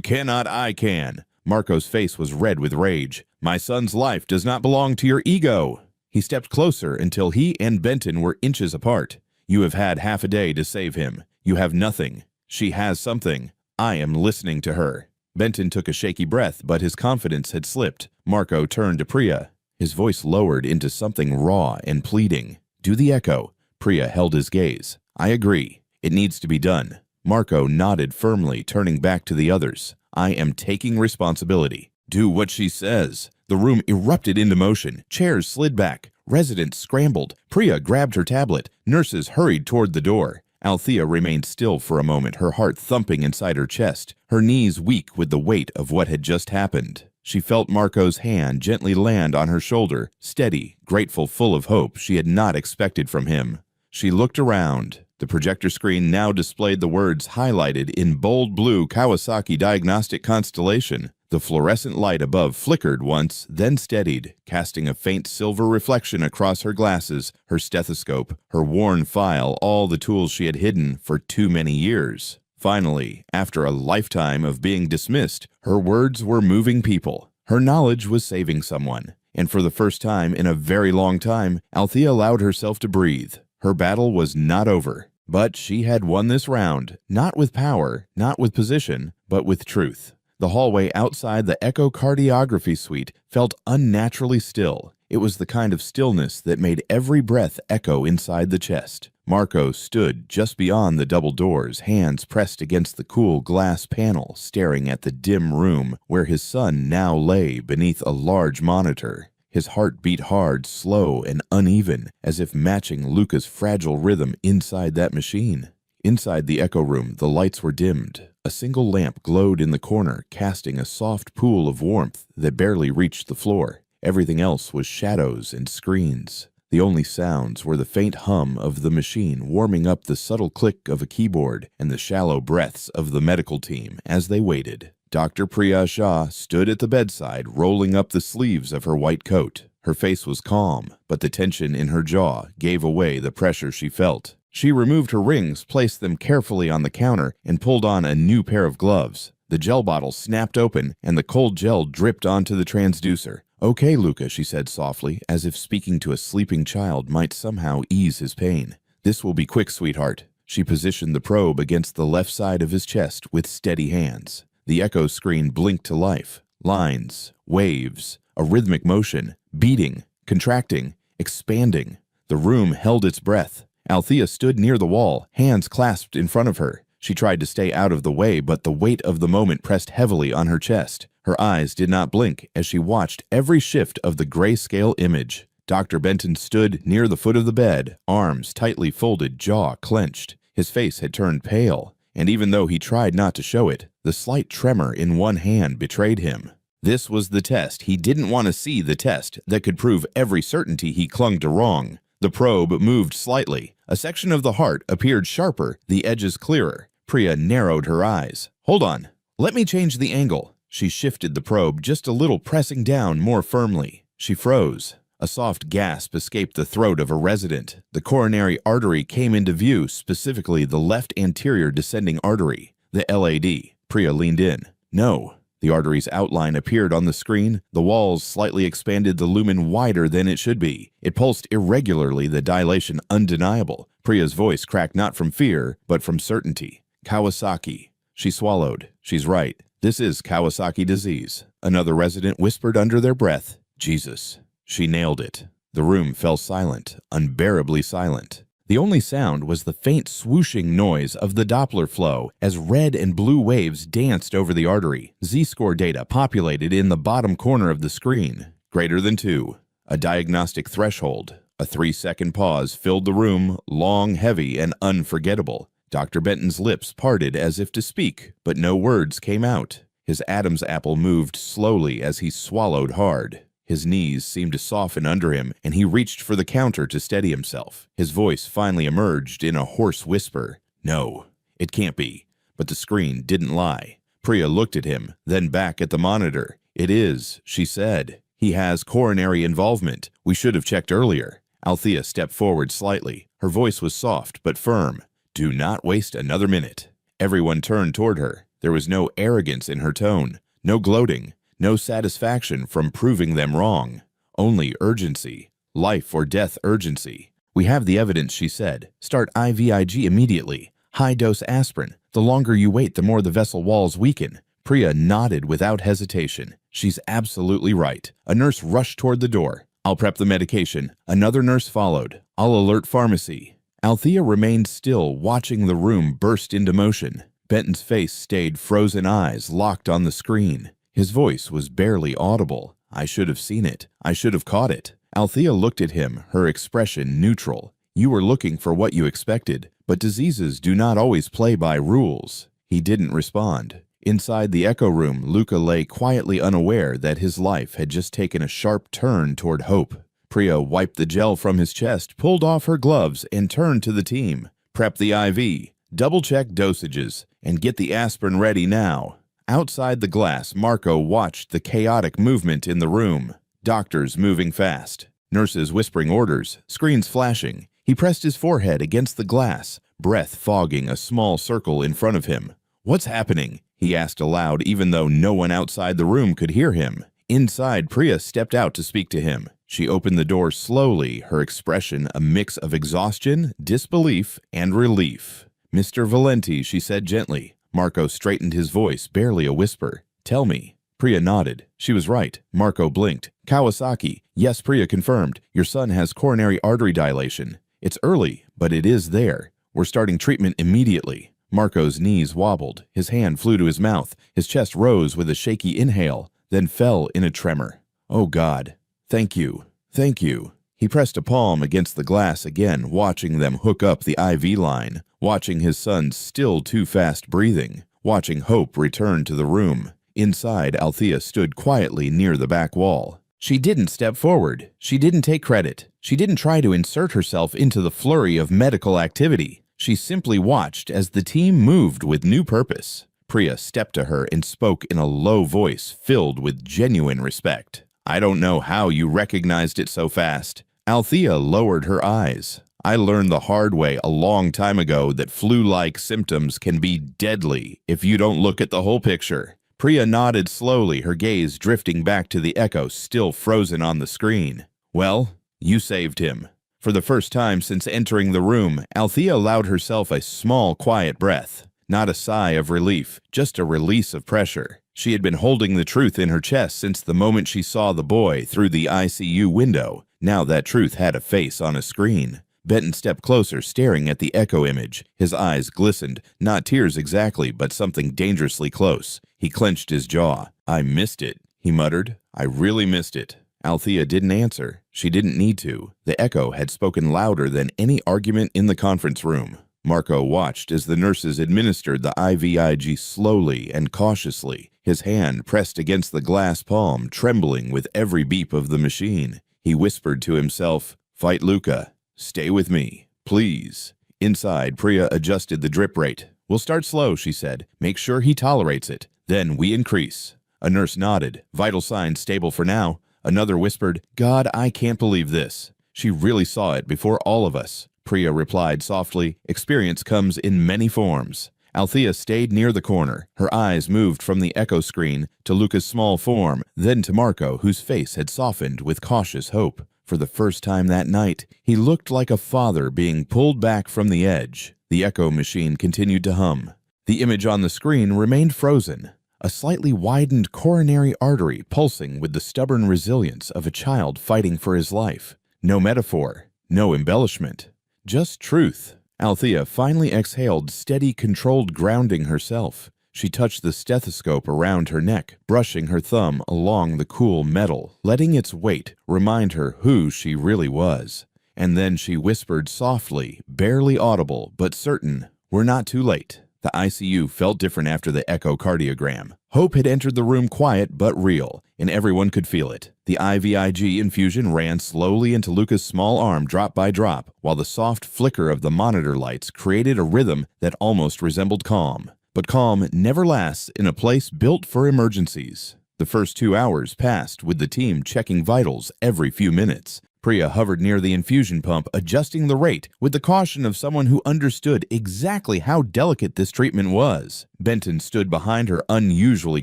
cannot, I can." Marco's face was red with rage. "My son's life does not belong to your ego." He stepped closer until he and Benton were inches apart. "You have had half a day to save him. You have nothing. She has something. I am listening to her." Benton took a shaky breath, but his confidence had slipped. Marco turned to Priya. His voice lowered into something raw and pleading. "Do the echo." Priya held his gaze. "I agree. It needs to be done." Marco nodded firmly, turning back to the others. I am taking responsibility. Do what she says. The room erupted into motion. Chairs slid back. Residents scrambled. Priya grabbed her tablet. Nurses hurried toward the door. Althea remained still for a moment, her heart thumping inside her chest, her knees weak with the weight of what had just happened. She felt Marco's hand gently land on her shoulder, steady, grateful, full of hope she had not expected from him. She looked around. The projector screen now displayed the words highlighted in bold blue Kawasaki Diagnostic Constellation. The fluorescent light above flickered once, then steadied, casting a faint silver reflection across her glasses, her stethoscope, her worn file, all the tools she had hidden for too many years. Finally, after a lifetime of being dismissed, her words were moving people. Her knowledge was saving someone. And for the first time in a very long time, Althea allowed herself to breathe. Her battle was not over. But she had won this round, not with power, not with position, but with truth. The hallway outside the echocardiography suite felt unnaturally still. It was the kind of stillness that made every breath echo inside the chest. Marco stood just beyond the double doors, hands pressed against the cool glass panel, staring at the dim room where his son now lay beneath a large monitor. His heart beat hard, slow, and uneven, as if matching Luca's fragile rhythm inside that machine. Inside the echo room, the lights were dimmed. A single lamp glowed in the corner, casting a soft pool of warmth that barely reached the floor. Everything else was shadows and screens. The only sounds were the faint hum of the machine warming up, the subtle click of a keyboard, and the shallow breaths of the medical team as they waited. Dr. Priya Shah stood at the bedside, rolling up the sleeves of her white coat. Her face was calm, but the tension in her jaw gave away the pressure she felt. She removed her rings, placed them carefully on the counter, and pulled on a new pair of gloves. The gel bottle snapped open, and the cold gel dripped onto the transducer. "Okay, Luca," she said softly, as if speaking to a sleeping child might somehow ease his pain. "This will be quick, sweetheart." She positioned the probe against the left side of his chest with steady hands. The echo screen blinked to life. Lines, waves, a rhythmic motion, beating, contracting, expanding. The room held its breath. Althea stood near the wall, hands clasped in front of her. She tried to stay out of the way, but the weight of the moment pressed heavily on her chest. Her eyes did not blink as she watched every shift of the grayscale image. Dr. Benton stood near the foot of the bed, arms tightly folded, jaw clenched. His face had turned pale, and even though he tried not to show it, the slight tremor in one hand betrayed him. This was the test. He didn't want to see the test that could prove every certainty he clung to wrong. The probe moved slightly. A section of the heart appeared sharper, the edges clearer. Priya narrowed her eyes. "Hold on. Let me change the angle." She shifted the probe just a little, pressing down more firmly. She froze. A soft gasp escaped the throat of a resident. The coronary artery came into view, specifically the left anterior descending artery, the LAD. Priya leaned in. No. The artery's outline appeared on the screen. The walls slightly expanded, the lumen wider than it should be. It pulsed irregularly, the dilation undeniable. Priya's voice cracked not from fear, but from certainty. Kawasaki. She swallowed. She's right. This is Kawasaki disease. Another resident whispered under their breath. Jesus. She nailed it. The room fell silent, unbearably silent. The only sound was the faint swooshing noise of the Doppler flow as red and blue waves danced over the artery. Z-score data populated in the bottom corner of the screen. Greater than 2. A diagnostic threshold. A 3-second pause filled the room, long, heavy, and unforgettable. Dr. Benton's lips parted as if to speak, but no words came out. His Adam's apple moved slowly as he swallowed hard. His knees seemed to soften under him, and he reached for the counter to steady himself. His voice finally emerged in a hoarse whisper. No, it can't be. But the screen didn't lie. Priya looked at him, then back at the monitor. It is, she said. He has coronary involvement. We should have checked earlier. Althea stepped forward slightly. Her voice was soft but firm. Do not waste another minute. Everyone turned toward her. There was no arrogance in her tone, no gloating. No satisfaction from proving them wrong. Only urgency. Life or death urgency. We have the evidence, she said. Start IVIG immediately. High-dose aspirin. The longer you wait, the more the vessel walls weaken. Priya nodded without hesitation. She's absolutely right. A nurse rushed toward the door. I'll prep the medication. Another nurse followed. I'll alert pharmacy. Althea remained still, watching the room burst into motion. Benton's face stayed frozen, eyes locked on the screen. His voice was barely audible. "I should have seen it. I should have caught it." Althea looked at him, her expression neutral. "You were looking for what you expected, but diseases do not always play by rules." He didn't respond. Inside the echo room, Luca lay quietly unaware that his life had just taken a sharp turn toward hope. Priya wiped the gel from his chest, pulled off her gloves, and turned to the team. "Prep the IV, double-check dosages, and get the aspirin ready now." Outside the glass, Marco watched the chaotic movement in the room. Doctors moving fast, nurses whispering orders, screens flashing. He pressed his forehead against the glass, breath fogging a small circle in front of him. "What's happening?" he asked aloud, even though no one outside the room could hear him. Inside, Priya stepped out to speak to him. She opened the door slowly, her expression a mix of exhaustion, disbelief, and relief. "Mr. Valenti," she said gently. Marco straightened his voice, barely a whisper. "Tell me." Priya nodded. She was right. Marco blinked. "Kawasaki." "Yes," Priya confirmed. "Your son has coronary artery dilation. It's early, but it is there. We're starting treatment immediately." Marco's knees wobbled. His hand flew to his mouth. His chest rose with a shaky inhale, then fell in a tremor. "Oh God. Thank you. Thank you." He pressed a palm against the glass again, watching them hook up the IV line, watching his son's still too fast breathing, watching hope return to the room. Inside, Althea stood quietly near the back wall. She didn't step forward. She didn't take credit. She didn't try to insert herself into the flurry of medical activity. She simply watched as the team moved with new purpose. Priya stepped to her and spoke in a low voice filled with genuine respect. "I don't know how you recognized it so fast." Althea lowered her eyes. "I learned the hard way a long time ago that flu-like symptoms can be deadly if you don't look at the whole picture." Priya nodded slowly, her gaze drifting back to the echo still frozen on the screen. "Well, you saved him." For the first time since entering the room, Althea allowed herself a small, quiet breath. Not a sigh of relief, just a release of pressure. She had been holding the truth in her chest since the moment she saw the boy through the ICU window. Now that truth had a face on a screen. Benton stepped closer, staring at the echo image. His eyes glistened, not tears exactly, but something dangerously close. He clenched his jaw. "I missed it," he muttered. "I really missed it." Althea didn't answer. She didn't need to. The echo had spoken louder than any argument in the conference room. Marco watched as the nurses administered the IVIG slowly and cautiously, his hand pressed against the glass palm, trembling with every beep of the machine. He whispered to himself, "Fight Luca. Stay with me, please." Inside, Priya adjusted the drip rate. "We'll start slow," she said. "Make sure he tolerates it. Then we increase." A nurse nodded. "Vital signs stable for now." Another whispered, "God, I can't believe this. She really saw it before all of us." Priya replied softly, "Experience comes in many forms." Althea stayed near the corner. Her eyes moved from the echo screen to Luca's small form, then to Marco, whose face had softened with cautious hope. For the first time that night, he looked like a father being pulled back from the edge. The echo machine continued to hum. The image on the screen remained frozen, a slightly widened coronary artery pulsing with the stubborn resilience of a child fighting for his life. No metaphor, no embellishment, just truth. Althea finally exhaled, steady, controlled grounding herself. She touched the stethoscope around her neck, brushing her thumb along the cool metal, letting its weight remind her who she really was. And then she whispered softly, barely audible, but certain, "We're not too late." The ICU felt different after the echocardiogram. Hope had entered the room, quiet but real, and everyone could feel it. The IVIG infusion ran slowly into Luca's small arm, drop by drop, while the soft flicker of the monitor lights created a rhythm that almost resembled calm. But calm never lasts in a place built for emergencies. The first 2 hours passed with the team checking vitals every few minutes. Priya hovered near the infusion pump, adjusting the rate with the caution of someone who understood exactly how delicate this treatment was. Benton stood behind her, unusually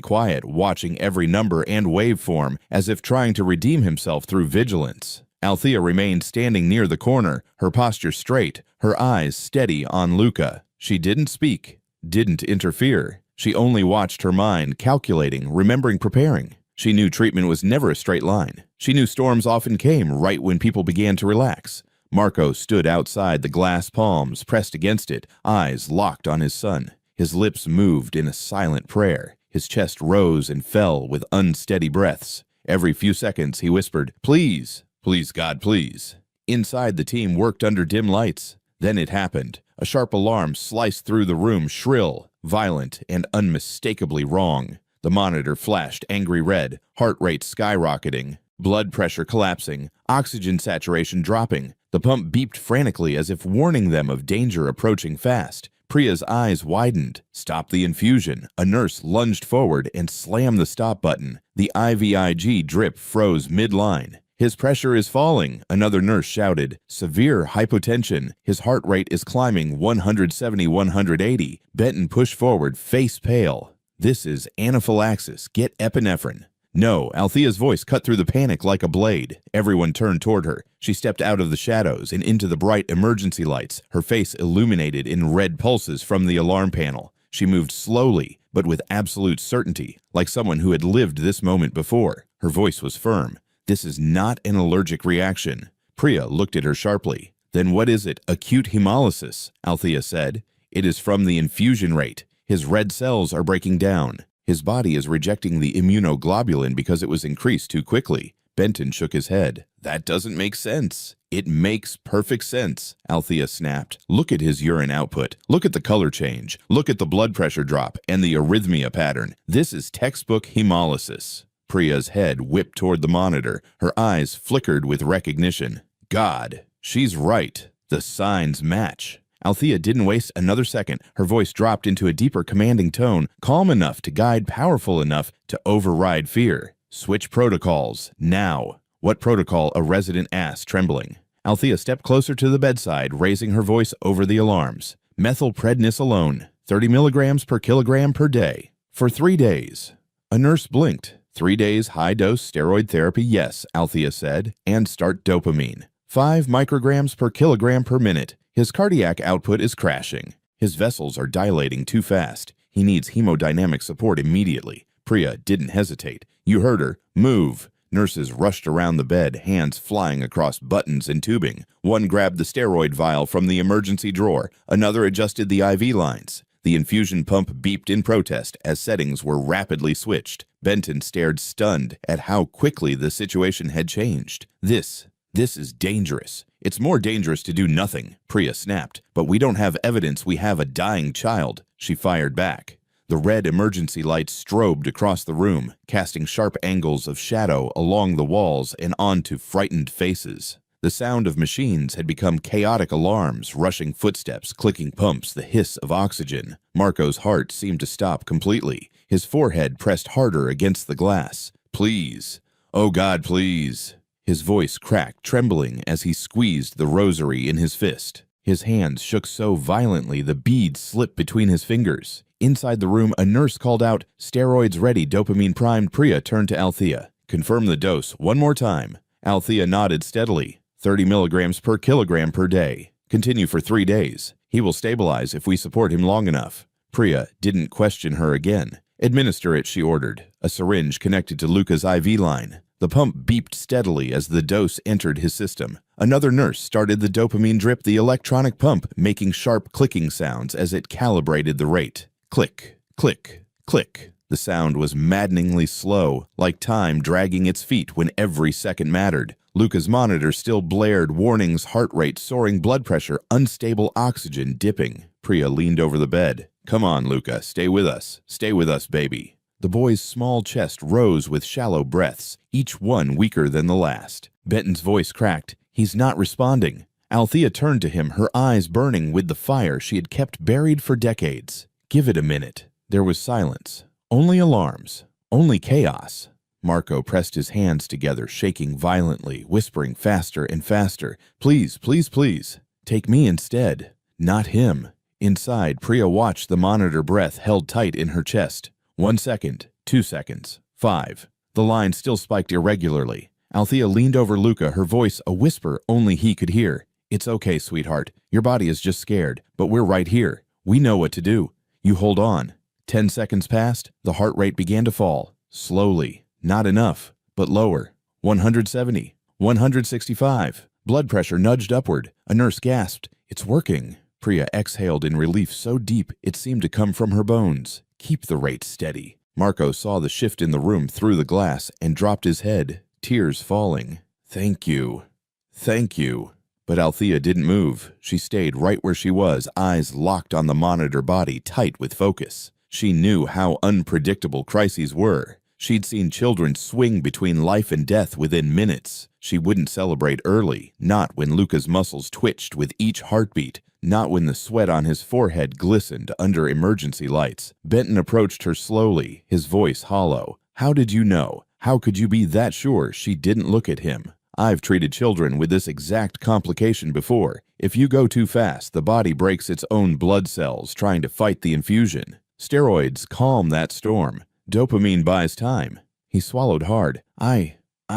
quiet, watching every number and waveform as if trying to redeem himself through vigilance. Althea remained standing near the corner, her posture straight, her eyes steady on Luca. She didn't speak, didn't interfere. She only watched her mind, calculating, remembering, preparing. She knew treatment was never a straight line. She knew storms often came right when people began to relax. Marco stood outside the glass palms pressed against it, eyes locked on his son. His lips moved in a silent prayer. His chest rose and fell with unsteady breaths. Every few seconds he whispered, "Please, please God, please." Inside the team worked under dim lights. Then it happened. A sharp alarm sliced through the room, shrill, violent, and unmistakably wrong. The monitor flashed angry red, heart rate skyrocketing, blood pressure collapsing, oxygen saturation dropping. The pump beeped frantically as if warning them of danger approaching fast. Priya's eyes widened. "Stop the infusion." A nurse lunged forward and slammed the stop button. The IVIG drip froze mid-line. "His pressure is falling," another nurse shouted. "Severe hypotension. His heart rate is climbing 170, 180. Benton pushed forward, face pale. "This is anaphylaxis. Get epinephrine." "No," Althea's voice cut through the panic like a blade. Everyone turned toward her. She stepped out of the shadows and into the bright emergency lights, her face illuminated in red pulses from the alarm panel. She moved slowly, but with absolute certainty, like someone who had lived this moment before. Her voice was firm. "This is not an allergic reaction." Priya looked at her sharply. "Then what is it?" "Acute hemolysis," Althea said. "It is from the infusion rate. His red cells are breaking down. His body is rejecting the immunoglobulin because it was increased too quickly." Benton shook his head. "That doesn't make sense." "It makes perfect sense," Althea snapped. "Look at his urine output. Look at the color change. Look at the blood pressure drop and the arrhythmia pattern. This is textbook hemolysis." Priya's head whipped toward the monitor. Her eyes flickered with recognition. "God, she's right. The signs match." Althea didn't waste another second. Her voice dropped into a deeper, commanding tone, calm enough to guide, powerful enough to override fear. "Switch protocols, now." "What protocol?" a resident asked, trembling. Althea stepped closer to the bedside, raising her voice over the alarms. "Methylprednisolone, 30 milligrams per kilogram per day. For 3 days." A nurse blinked. 3 days high-dose steroid therapy, yes, Althea said, and start dopamine. 5 micrograms per kilogram per minute. His cardiac output is crashing. His vessels are dilating too fast. He needs hemodynamic support immediately. Priya didn't hesitate. "You heard her. Move." Nurses rushed around the bed, hands flying across buttons and tubing. One grabbed the steroid vial from the emergency drawer. Another adjusted the IV lines. The infusion pump beeped in protest as settings were rapidly switched. Benton stared stunned at how quickly the situation had changed. This is dangerous. "It's more dangerous to do nothing," Priya snapped. "But we don't have evidence we have a dying child," she fired back. The red emergency lights strobed across the room, casting sharp angles of shadow along the walls and onto frightened faces. The sound of machines had become chaotic alarms, rushing footsteps, clicking pumps, the hiss of oxygen. Marco's heart seemed to stop completely. His forehead pressed harder against the glass. "Please. Oh God, please." His voice cracked, trembling as he squeezed the rosary in his fist. His hands shook so violently the beads slipped between his fingers. Inside the room, a nurse called out, "Steroids ready, dopamine primed." Priya turned to Althea. "Confirm the dose one more time." Althea nodded steadily. 30 milligrams per kilogram per day. Continue for 3 days. He will stabilize if we support him long enough. Priya didn't question her again. "Administer it," she ordered. A syringe connected to Luca's IV line. The pump beeped steadily as the dose entered his system. Another nurse started the dopamine drip, the electronic pump making sharp clicking sounds as it calibrated the rate. Click, click, click. The sound was maddeningly slow, like time dragging its feet when every second mattered. Luca's monitor still blared warnings, heart rate soaring, blood pressure, unstable oxygen dipping. Priya leaned over the bed. "Come on, Luca, stay with us. Stay with us, baby." The boy's small chest rose with shallow breaths, each one weaker than the last. Benton's voice cracked. "He's not responding." Althea turned to him, her eyes burning with the fire she had kept buried for decades. "Give it a minute." There was silence. Only alarms. Only chaos. Marco pressed his hands together, shaking violently, whispering faster and faster. "Please, please, please. Take me instead. Not him." Inside, Priya watched the monitor, breath held tight in her chest. 1 second, 2 seconds, 5. The line still spiked irregularly. Althea leaned over Luca, her voice a whisper only he could hear. "It's okay, sweetheart. Your body is just scared, but we're right here. We know what to do. You hold on." 10 seconds passed. The heart rate began to fall. Slowly. Not enough, but lower. 170. 165. Blood pressure nudged upward. A nurse gasped. "It's working." Priya exhaled in relief so deep it seemed to come from her bones. "Keep the rate steady." Marco saw the shift in the room through the glass and dropped his head, tears falling. "Thank you. Thank you." But Althea didn't move. She stayed right where she was, eyes locked on the monitor body, tight with focus. She knew how unpredictable crises were. She'd seen children swing between life and death within minutes. She wouldn't celebrate early, not when Luca's muscles twitched with each heartbeat, not when the sweat on his forehead glistened under emergency lights. Benton approached her slowly, his voice hollow. "How did you know? How could you be that sure?" She didn't look at him. "I've treated children with this exact complication before. If you go too fast, the body breaks its own blood cells trying to fight the infusion. Steroids calm that storm. Dopamine buys time." He swallowed hard. I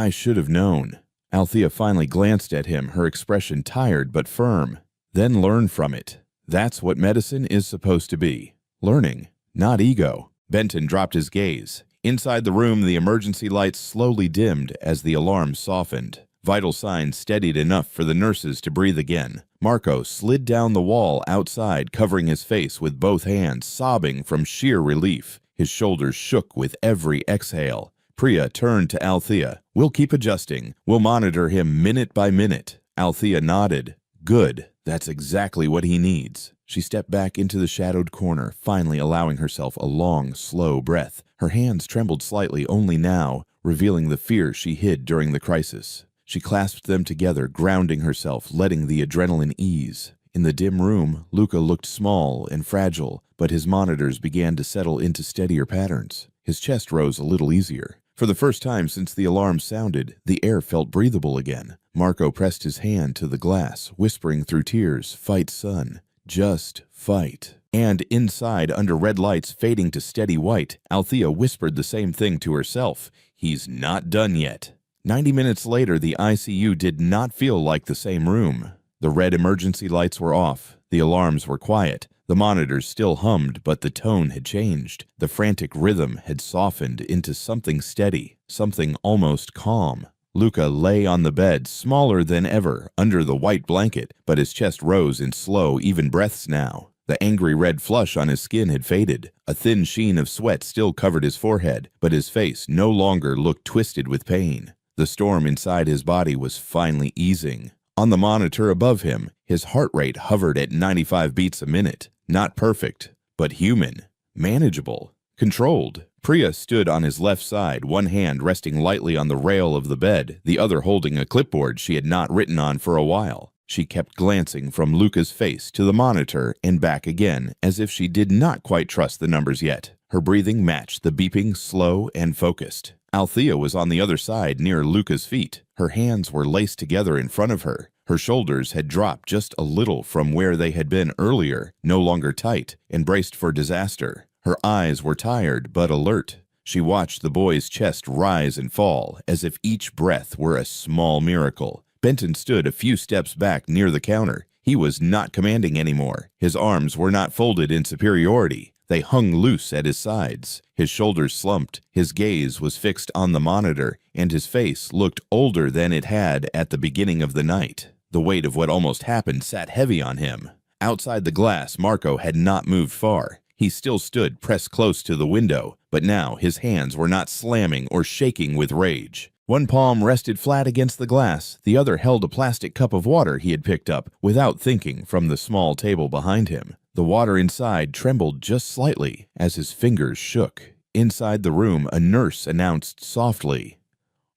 should have known." Althea finally glanced at him, her expression tired but firm. "Then learn from it. That's what medicine is supposed to be. Learning, not ego." Benton dropped his gaze. Inside the room, the emergency lights slowly dimmed as the alarm softened. Vital signs steadied enough for the nurses to breathe again. Marco slid down the wall outside, covering his face with both hands, sobbing from sheer relief. His shoulders shook with every exhale. Priya turned to Althea. "We'll keep adjusting. We'll monitor him minute by minute." Althea nodded. "Good. That's exactly what he needs." She stepped back into the shadowed corner, finally allowing herself a long, slow breath. Her hands trembled slightly only now, revealing the fear she hid during the crisis. She clasped them together, grounding herself, letting the adrenaline ease. In the dim room, Luca looked small and fragile, but his monitors began to settle into steadier patterns. His chest rose a little easier. For the first time since the alarm sounded, the air felt breathable again. Marco pressed his hand to the glass, whispering through tears, "Fight, son. Just fight." And inside, under red lights fading to steady white, Althea whispered the same thing to herself. "He's not done yet." 90 minutes later, the ICU did not feel like the same room. The red emergency lights were off. The alarms were quiet. The monitors still hummed, but the tone had changed. The frantic rhythm had softened into something steady, something almost calm. Luca lay on the bed, smaller than ever, under the white blanket, but his chest rose in slow, even breaths now. The angry red flush on his skin had faded. A thin sheen of sweat still covered his forehead, but his face no longer looked twisted with pain. The storm inside his body was finally easing. On the monitor above him, his heart rate hovered at 95 beats a minute. Not perfect, but human. Manageable. Controlled. Priya stood on his left side, one hand resting lightly on the rail of the bed, the other holding a clipboard she had not written on for a while. She kept glancing from Luca's face to the monitor and back again, as if she did not quite trust the numbers yet. Her breathing matched the beeping, slow and focused. Althea was on the other side near Luca's feet. Her hands were laced together in front of her. Her shoulders had dropped just a little from where they had been earlier, no longer tight, and braced for disaster. Her eyes were tired but alert. She watched the boy's chest rise and fall, as if each breath were a small miracle. Benton stood a few steps back near the counter. He was not commanding anymore. His arms were not folded in superiority. They hung loose at his sides. His shoulders slumped. His gaze was fixed on the monitor, and his face looked older than it had at the beginning of the night. The weight of what almost happened sat heavy on him. Outside the glass, Marco had not moved far. He still stood pressed close to the window, but now his hands were not slamming or shaking with rage. One palm rested flat against the glass, the other held a plastic cup of water he had picked up, without thinking, from the small table behind him. The water inside trembled just slightly as his fingers shook. Inside the room, a nurse announced softly,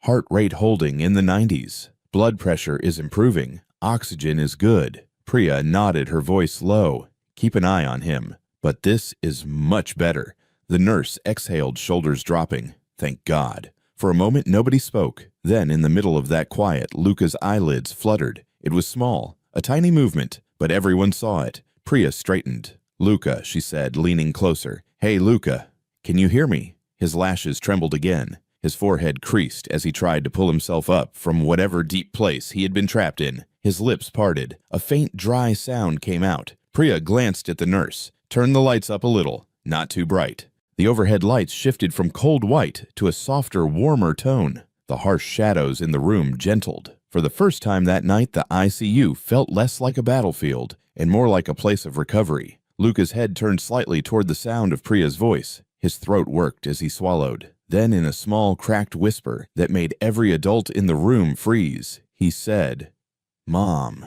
"Heart rate holding in the 90s. Blood pressure is improving. Oxygen is good." Priya nodded, her voice low. "Keep an eye on him. But this is much better." The nurse exhaled, shoulders dropping. Thank God. For a moment, nobody spoke. Then, in the middle of that quiet, Luca's eyelids fluttered. It was small, a tiny movement, but everyone saw it. Priya straightened. "Luca," she said, leaning closer. "Hey, Luca. Can you hear me?" His lashes trembled again. His forehead creased as he tried to pull himself up from whatever deep place he had been trapped in. His lips parted. A faint, dry sound came out. Priya glanced at the nurse. "Turn the lights up a little. Not too bright." The overhead lights shifted from cold white to a softer, warmer tone. The harsh shadows in the room gentled. For the first time that night, the ICU felt less like a battlefield and more like a place of recovery. Luca's head turned slightly toward the sound of Priya's voice. His throat worked as he swallowed. Then, in a small, cracked whisper that made every adult in the room freeze, he said, "Mom,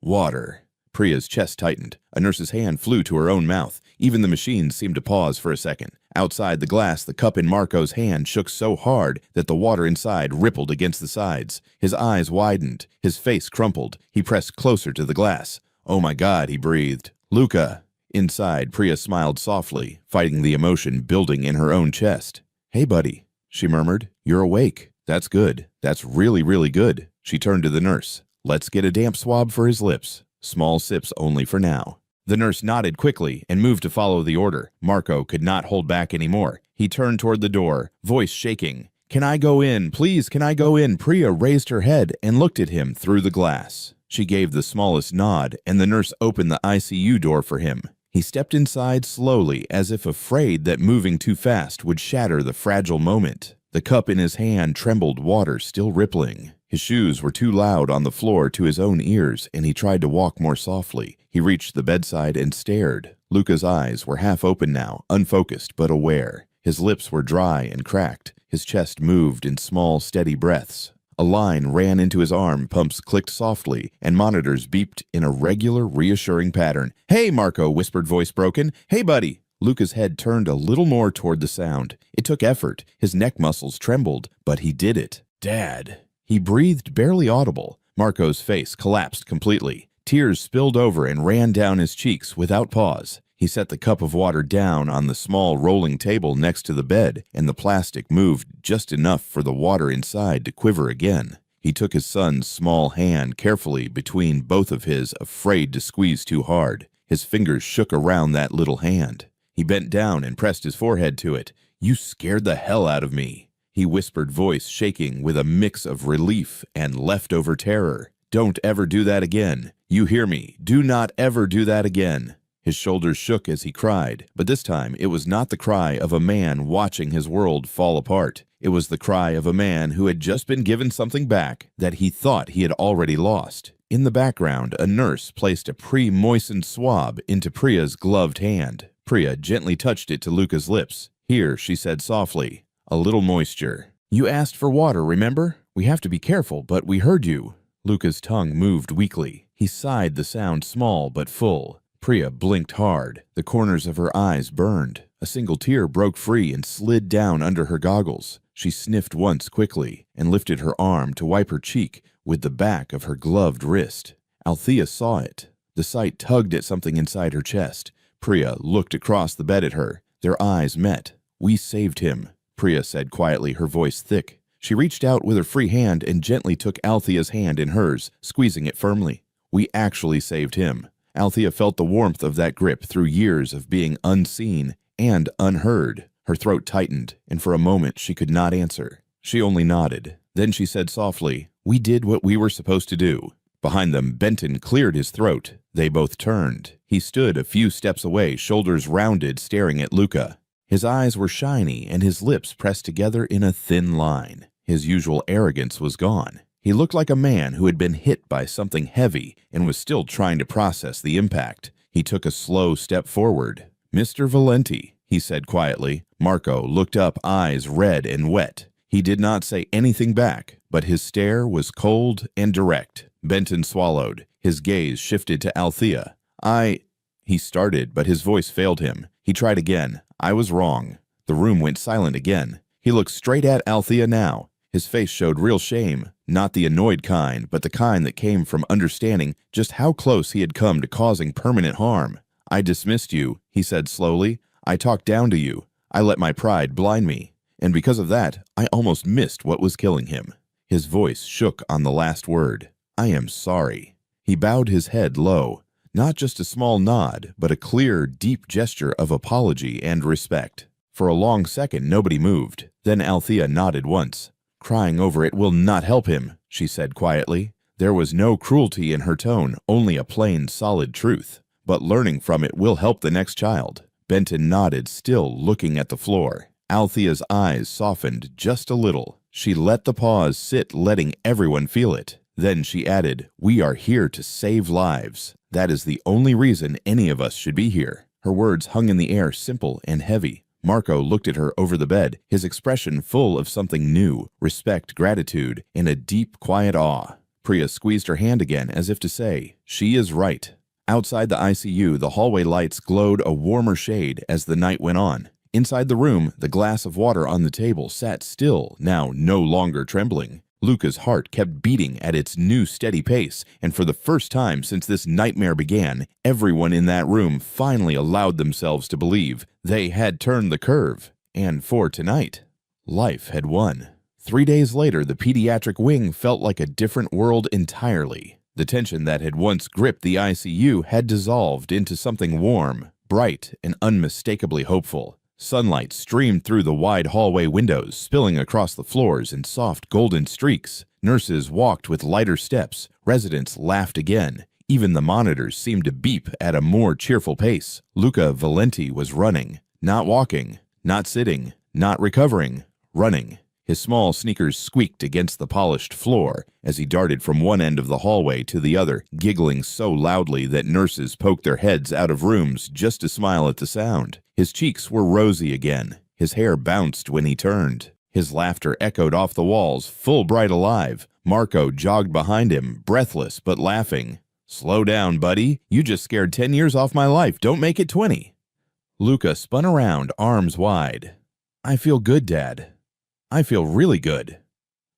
water." Priya's chest tightened. A nurse's hand flew to her own mouth. Even the machine seemed to pause for a second. Outside the glass, the cup in Marco's hand shook so hard that the water inside rippled against the sides. His eyes widened. His face crumpled. He pressed closer to the glass. "Oh my God," he breathed. "Luca." Inside, Priya smiled softly, fighting the emotion building in her own chest. "Hey, buddy," she murmured. "You're awake. That's good. That's really, really good." She turned to the nurse. "Let's get a damp swab for his lips. Small sips only for now." The nurse nodded quickly and moved to follow the order. Marco could not hold back anymore. He turned toward the door, voice shaking. "Can I go in? Please, can I go in?" Priya raised her head and looked at him through the glass. She gave the smallest nod, and the nurse opened the ICU door for him. He stepped inside slowly, as if afraid that moving too fast would shatter the fragile moment. The cup in his hand trembled, water still rippling. His shoes were too loud on the floor to his own ears, and he tried to walk more softly. He reached the bedside and stared. Luca's eyes were half open now, unfocused but aware. His lips were dry and cracked. His chest moved in small, steady breaths. A line ran into his arm, pumps clicked softly, and monitors beeped in a regular, reassuring pattern. "Hey, Marco," whispered voice broken. "Hey, buddy." Luca's head turned a little more toward the sound. It took effort. His neck muscles trembled, but he did it. "Dad." He breathed barely audible. Marco's face collapsed completely. Tears spilled over and ran down his cheeks without pause. He set the cup of water down on the small rolling table next to the bed, and the plastic moved just enough for the water inside to quiver again. He took his son's small hand carefully between both of his, afraid to squeeze too hard. His fingers shook around that little hand. He bent down and pressed his forehead to it. "You scared the hell out of me," he whispered, voice shaking with a mix of relief and leftover terror. "Don't ever do that again. You hear me? Do not ever do that again." His shoulders shook as he cried, but this time it was not the cry of a man watching his world fall apart. It was the cry of a man who had just been given something back that he thought he had already lost. In the background, a nurse placed a pre-moistened swab into Priya's gloved hand. Priya gently touched it to Luca's lips. "Here," she said softly, "a little moisture. You asked for water, remember? We have to be careful, but we heard you." Luca's tongue moved weakly. He sighed, the sound small but full. Priya blinked hard. The corners of her eyes burned. A single tear broke free and slid down under her goggles. She sniffed once quickly and lifted her arm to wipe her cheek with the back of her gloved wrist. Althea saw it. The sight tugged at something inside her chest. Priya looked across the bed at her. Their eyes met. "We saved him," Priya said quietly, her voice thick. She reached out with her free hand and gently took Althea's hand in hers, squeezing it firmly. "We actually saved him." Althea felt the warmth of that grip through years of being unseen and unheard. Her throat tightened, and for a moment she could not answer. She only nodded. Then she said softly, "We did what we were supposed to do." Behind them, Benton cleared his throat. They both turned. He stood a few steps away, shoulders rounded, staring at Luca. His eyes were shiny, and his lips pressed together in a thin line. His usual arrogance was gone. He looked like a man who had been hit by something heavy and was still trying to process the impact. He took a slow step forward. "Mr. Valenti," he said quietly. Marco looked up, eyes red and wet. He did not say anything back, but his stare was cold and direct. Benton swallowed. His gaze shifted to Althea. He started, but his voice failed him. He tried again. "I was wrong." The room went silent again. He looked straight at Althea now. His face showed real shame, not the annoyed kind, but the kind that came from understanding just how close he had come to causing permanent harm. "I dismissed you," he said slowly. "I talked down to you. I let my pride blind me. And because of that, I almost missed what was killing him." His voice shook on the last word. "I am sorry." He bowed his head low. Not just a small nod, but a clear, deep gesture of apology and respect. For a long second, nobody moved. Then Althea nodded once. "Crying over it will not help him," she said quietly. There was no cruelty in her tone, only a plain, solid truth. "But learning from it will help the next child." Benton nodded, still looking at the floor. Althea's eyes softened just a little. She let the pause sit, letting everyone feel it. Then she added, "We are here to save lives. That is the only reason any of us should be here." Her words hung in the air, simple and heavy. Marco looked at her over the bed, his expression full of something new, respect, gratitude, and a deep, quiet awe. Priya squeezed her hand again as if to say, "She is right." Outside the ICU, the hallway lights glowed a warmer shade as the night went on. Inside the room, the glass of water on the table sat still, now no longer trembling. Luca's heart kept beating at its new steady pace, and for the first time since this nightmare began, everyone in that room finally allowed themselves to believe they had turned the curve. And for tonight, life had won. 3 days later, the pediatric wing felt like a different world entirely. The tension that had once gripped the ICU had dissolved into something warm, bright, and unmistakably hopeful. Sunlight streamed through the wide hallway windows, spilling across the floors in soft golden streaks. Nurses walked with lighter steps. Residents laughed again. Even the monitors seemed to beep at a more cheerful pace. Luca Valenti was running. Not walking. Not sitting. Not recovering. Running. His small sneakers squeaked against the polished floor as he darted from one end of the hallway to the other, giggling so loudly that nurses poked their heads out of rooms just to smile at the sound. His cheeks were rosy again. His hair bounced when he turned. His laughter echoed off the walls, full bright alive. Marco jogged behind him, breathless but laughing. "Slow down, buddy. You just scared 10 years off my life. Don't make it 20. Luca spun around, arms wide. "I feel good, Dad. I feel really good."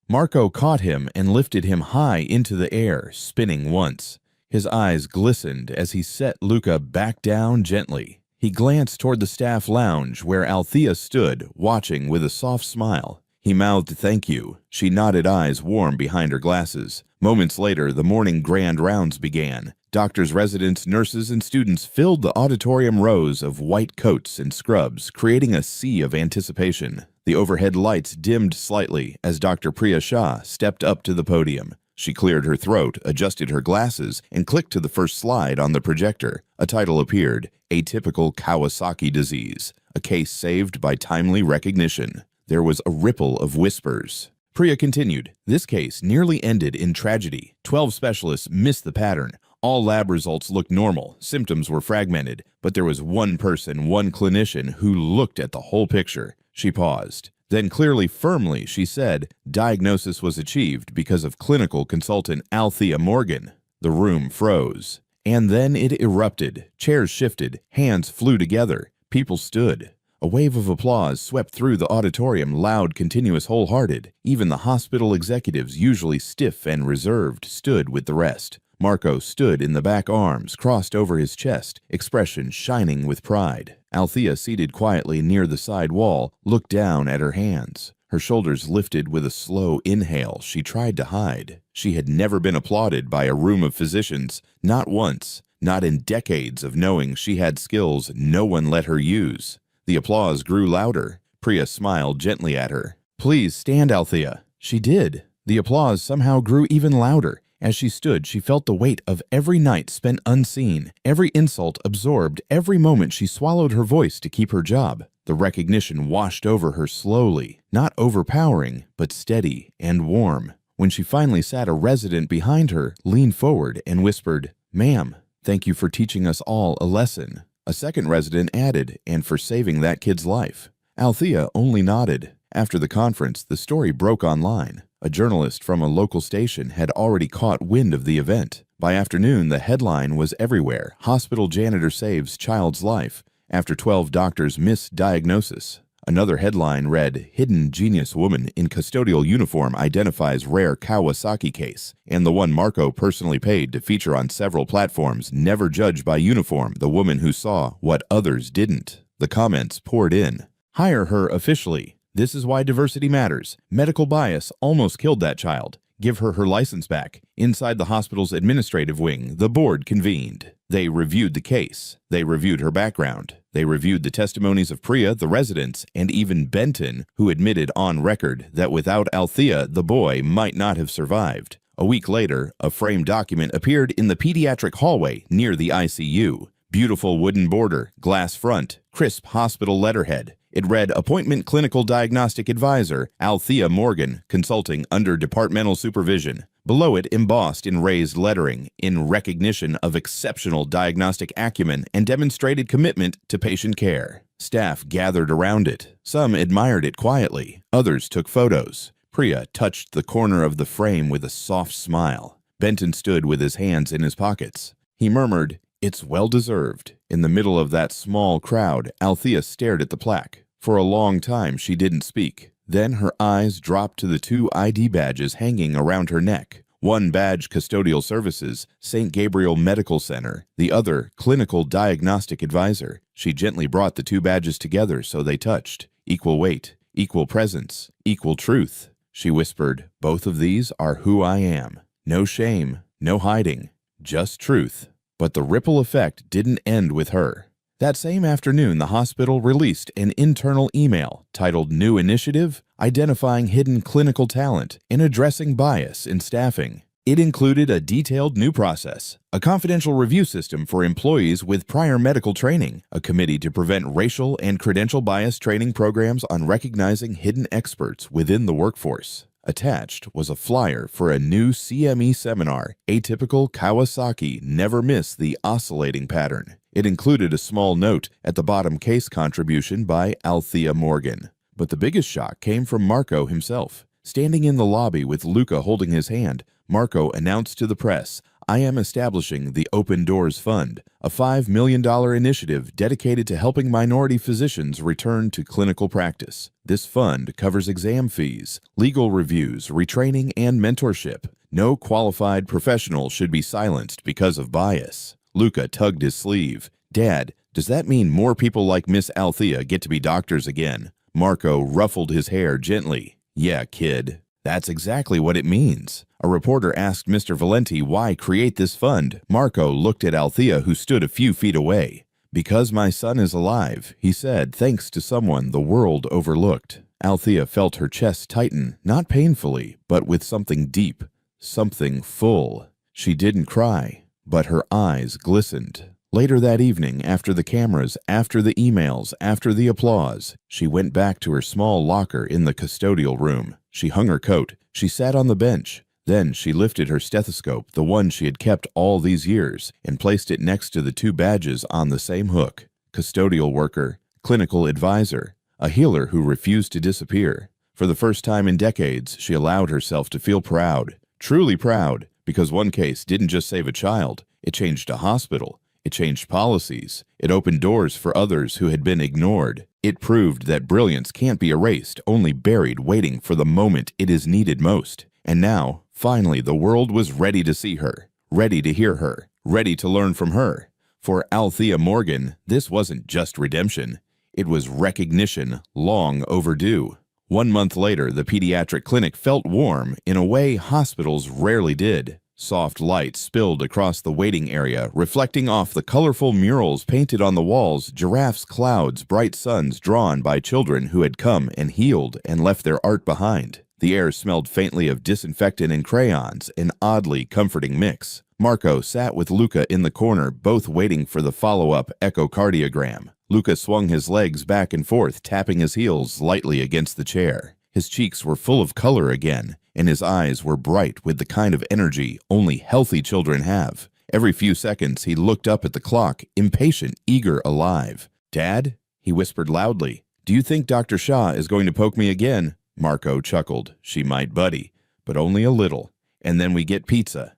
Marco caught him and lifted him high into the air, spinning once. His eyes glistened as he set Luca back down gently. He glanced toward the staff lounge where Althea stood, watching with a soft smile. He mouthed thank you. She nodded, eyes warm behind her glasses. Moments later, the morning grand rounds began. Doctors, residents, nurses, and students filled the auditorium rows of white coats and scrubs, creating a sea of anticipation. The overhead lights dimmed slightly as Dr. Priya Shah stepped up to the podium. She cleared her throat, adjusted her glasses, and clicked to the first slide on the projector. A title appeared, "Atypical Kawasaki Disease, a case saved by timely recognition." There was a ripple of whispers. Priya continued, "This case nearly ended in tragedy. 12 specialists missed the pattern. All lab results looked normal, symptoms were fragmented, but there was one person, one clinician, who looked at the whole picture." She paused. Then clearly, firmly, she said, "Diagnosis was achieved because of clinical consultant Althea Morgan." The room froze. And then it erupted. Chairs shifted. Hands flew together. People stood. A wave of applause swept through the auditorium, loud, continuous, wholehearted. Even the hospital executives, usually stiff and reserved, stood with the rest. Marco stood in the back, arms crossed over his chest, expression shining with pride. Althea, seated quietly near the side wall, looked down at her hands. Her shoulders lifted with a slow inhale she tried to hide. She had never been applauded by a room of physicians, not once, not in decades of knowing she had skills no one let her use. The applause grew louder. Priya smiled gently at her. "Please stand, Althea." She did. The applause somehow grew even louder. As she stood, she felt the weight of every night spent unseen, every insult absorbed, every moment she swallowed her voice to keep her job. The recognition washed over her slowly, not overpowering, but steady and warm. When she finally sat, a resident behind her leaned forward and whispered, "Ma'am, thank you for teaching us all a lesson." A second resident added, "And for saving that kid's life." Althea only nodded. After the conference, the story broke online. A journalist from a local station had already caught wind of the event. By afternoon, the headline was everywhere: "Hospital Janitor Saves Child's Life After 12 Doctors Miss Diagnosis." Another headline read, "Hidden Genius Woman in Custodial Uniform Identifies Rare Kawasaki Case." And the one Marco personally paid to feature on several platforms, "Never judge by uniform, the woman who saw what others didn't." The comments poured in. "Hire her officially. This is why diversity matters. Medical bias almost killed that child. Give her her license back." Inside the hospital's administrative wing, the board convened. They reviewed the case. They reviewed her background. They reviewed the testimonies of Priya, the residents, and even Benton, who admitted on record that without Althea, the boy might not have survived. A week later, a framed document appeared in the pediatric hallway near the ICU. Beautiful wooden border, glass front, crisp hospital letterhead. It read, "Appointment Clinical Diagnostic Advisor, Althea Morgan, consulting under departmental supervision." Below it, embossed in raised lettering, in recognition of exceptional diagnostic acumen and demonstrated commitment to patient care. Staff gathered around it. Some admired it quietly. Others took photos. Priya touched the corner of the frame with a soft smile. Benton stood with his hands in his pockets. He murmured, "It's well-deserved." In the middle of that small crowd, Althea stared at the plaque. For a long time she didn't speak. Then her eyes dropped to the two ID badges hanging around her neck. One badge Custodial Services, St. Gabriel Medical Center, the other Clinical Diagnostic Advisor. She gently brought the two badges together so they touched. Equal weight, equal presence, equal truth. She whispered, "Both of these are who I am. No shame, no hiding, just truth." But the ripple effect didn't end with her. That same afternoon, the hospital released an internal email titled New Initiative, Identifying Hidden Clinical Talent and Addressing Bias in Staffing. It included a detailed new process, a confidential review system for employees with prior medical training, a committee to prevent racial and credential bias training programs on recognizing hidden experts within the workforce. Attached was a flyer for a new CME seminar, Atypical Kawasaki Never Miss the Oscillating Pattern. It included a small note at the bottom, case contribution by Althea Morgan. But the biggest shock came from Marco himself. Standing in the lobby with Luca holding his hand, Marco announced to the press, "I am establishing the Open Doors Fund, a $5 million initiative dedicated to helping minority physicians return to clinical practice. This fund covers exam fees, legal reviews, retraining, and mentorship. No qualified professional should be silenced because of bias." Luca tugged his sleeve. "Dad, does that mean more people like Miss Althea get to be doctors again?" Marco ruffled his hair gently. "Yeah, kid. That's exactly what it means." A reporter asked Mr. Valenti why create this fund. Marco looked at Althea, who stood a few feet away. "Because my son is alive," he said, thanks to someone the world overlooked. Althea felt her chest tighten, not painfully, but with something deep, something full. She didn't cry, but her eyes glistened. Later that evening, after the cameras, after the emails, after the applause, she went back to her small locker in the custodial room. She hung her coat. She sat on the bench. Then she lifted her stethoscope, the one she had kept all these years, and placed it next to the two badges on the same hook. Custodial worker, clinical advisor, a healer who refused to disappear. For the first time in decades, she allowed herself to feel proud, truly proud, because one case didn't just save a child, it changed a hospital. It changed policies. It opened doors for others who had been ignored. It proved that brilliance can't be erased, only buried, waiting for the moment it is needed most. And now, finally, the world was ready to see her, ready to hear her, ready to learn from her. For Althea Morgan, this wasn't just redemption. It was recognition, long overdue. 1 month later, the pediatric clinic felt warm in a way hospitals rarely did. Soft light spilled across the waiting area, reflecting off the colorful murals painted on the walls, giraffes, clouds, bright suns drawn by children who had come and healed and left their art behind. The air smelled faintly of disinfectant and crayons, an oddly comforting mix. Marco sat with Luca in the corner, both waiting for the follow-up echocardiogram. Luca swung his legs back and forth, tapping his heels lightly against the chair. His cheeks were full of color again, and his eyes were bright with the kind of energy only healthy children have. Every few seconds he looked up at the clock, impatient, eager, alive. "Dad?" he whispered loudly. "Do you think Dr. Shah is going to poke me again?" Marco chuckled. "She might, buddy, but only a little. And then we get pizza."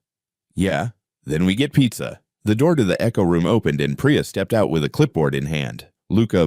"Yeah, then we get pizza." The door to the echo room opened and Priya stepped out with a clipboard in hand. Luca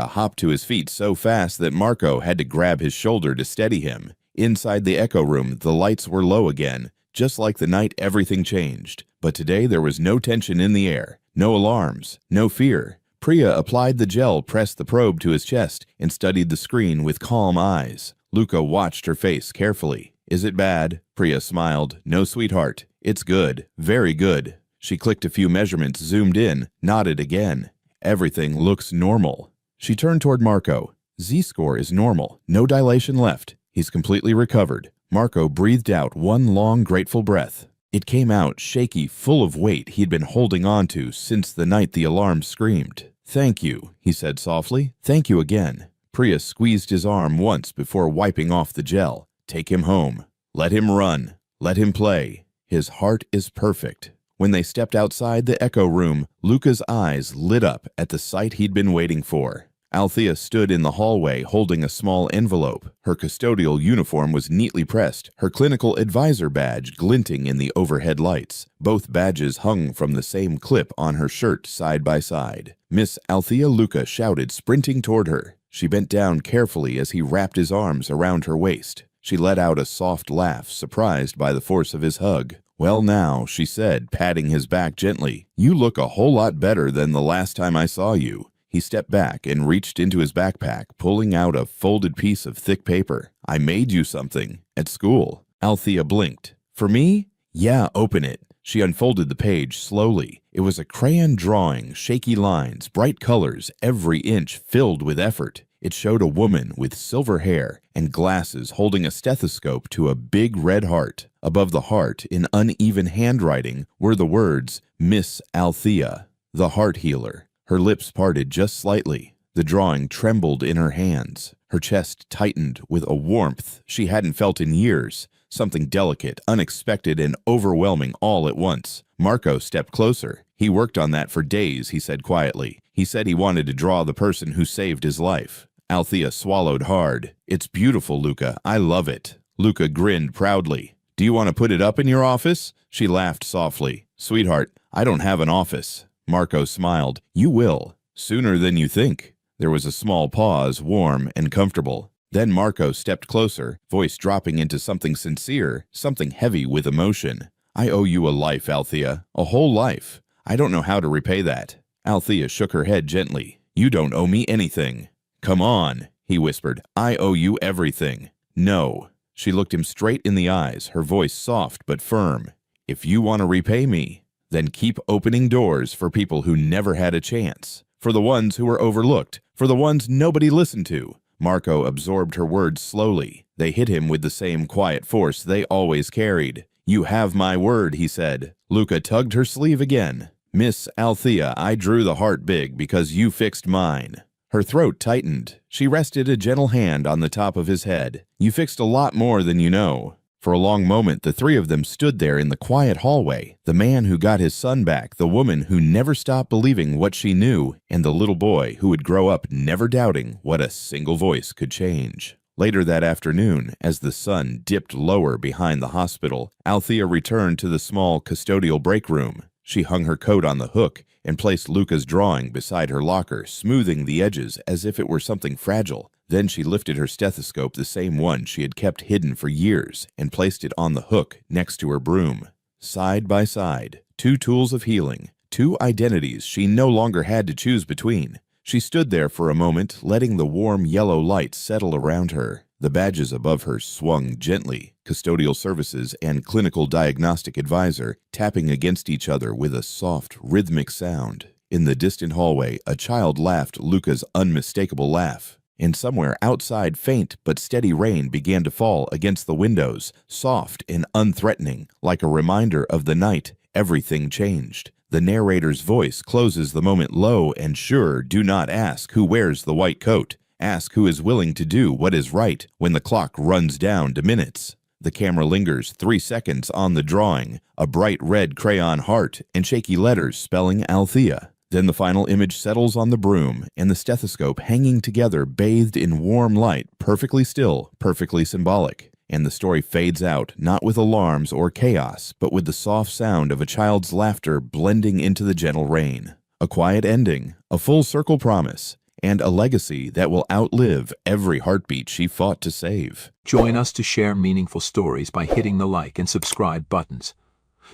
hopped to his feet so fast that Marco had to grab his shoulder to steady him. Inside the echo room, the lights were low again. Just like the night everything changed. But today there was no tension in the air, no alarms, no fear. Priya applied the gel, pressed the probe to his chest, and studied the screen with calm eyes. Luca watched her face carefully. "Is it bad?" Priya smiled. "No, sweetheart. It's good. Very good." She clicked a few measurements, zoomed in, nodded again. "Everything looks normal." She turned toward Marco. "Z-score is normal. No dilation left. He's completely recovered." Marco breathed out one long, grateful breath. It came out shaky, full of weight he'd been holding on to since the night the alarm screamed. "Thank you," he said softly. "Thank you again." Priya squeezed his arm once before wiping off the gel. "Take him home. Let him run. Let him play. His heart is perfect. When they stepped outside the echo room, Luca's eyes lit up at the sight he'd been waiting for. Althea stood in the hallway holding a small envelope. Her custodial uniform was neatly pressed, her clinical advisor badge glinting in the overhead lights. Both badges hung from the same clip on her shirt side by side. Miss Althea Luca shouted, sprinting toward her. She bent down carefully as he wrapped his arms around her waist. She let out a soft laugh, surprised by the force of his hug. "Well now," she said, patting his back gently, "you look a whole lot better than the last time I saw you." He stepped back and reached into his backpack, pulling out a folded piece of thick paper. "I made you something. At school." Althea blinked. "For me?" "Yeah, open it." She unfolded the page slowly. It was a crayon drawing, shaky lines, bright colors, every inch filled with effort. It showed a woman with silver hair and glasses holding a stethoscope to a big red heart. Above the heart, in uneven handwriting, were the words, "Miss Althea, the heart healer." Her lips parted just slightly. The drawing trembled in her hands. Her chest tightened with a warmth she hadn't felt in years, something delicate, unexpected, and overwhelming all at once. Marco stepped closer. "He worked on that for days," he said quietly. "He said he wanted to draw the person who saved his life." Althea swallowed hard. "It's beautiful, Luca. I love it." Luca grinned proudly. "Do you want to put it up in your office?" She laughed softly. "Sweetheart, I don't have an office." Marco smiled. "You will. Sooner than you think." There was a small pause, warm and comfortable. Then Marco stepped closer, voice dropping into something sincere, something heavy with emotion. "I owe you a life, Althea. A whole life. I don't know how to repay that." Althea shook her head gently. "You don't owe me anything." "Come on," he whispered. "I owe you everything." "No." She looked him straight in the eyes, her voice soft but firm. "If you want to repay me, then keep opening doors for people who never had a chance. For the ones who were overlooked. For the ones nobody listened to." Marco absorbed her words slowly. They hit him with the same quiet force they always carried. "You have my word," he said. Luca tugged her sleeve again. "Miss Althea, I drew the heart big because you fixed mine." Her throat tightened. She rested a gentle hand on the top of his head. "You fixed a lot more than you know." For a long moment, the three of them stood there in the quiet hallway. The man who got his son back, the woman who never stopped believing what she knew, and the little boy who would grow up never doubting what a single voice could change. Later that afternoon, as the sun dipped lower behind the hospital, Althea returned to the small custodial break room. She hung her coat on the hook and placed Luca's drawing beside her locker, smoothing the edges as if it were something fragile. Then she lifted her stethoscope, the same one she had kept hidden for years, and placed it on the hook next to her broom. Side by side, two tools of healing, two identities she no longer had to choose between. She stood there for a moment, letting the warm yellow light settle around her. The badges above her swung gently, custodial services and clinical diagnostic advisor, tapping against each other with a soft, rhythmic sound. In the distant hallway, a child laughed Luca's unmistakable laugh. And somewhere outside, faint but steady rain began to fall against the windows, soft and unthreatening, like a reminder of the night everything changed. The narrator's voice closes the moment low and sure. "Do not ask who wears the white coat. Ask who is willing to do what is right when the clock runs down to minutes." The camera lingers 3 seconds on the drawing, a bright red crayon heart and shaky letters spelling Althea. Then the final image settles on the broom and the stethoscope hanging together, bathed in warm light, perfectly still, perfectly symbolic. And the story fades out, not with alarms or chaos, but with the soft sound of a child's laughter blending into the gentle rain. A quiet ending, a full circle promise, and a legacy that will outlive every heartbeat she fought to save. Join us to share meaningful stories by hitting the like and subscribe buttons.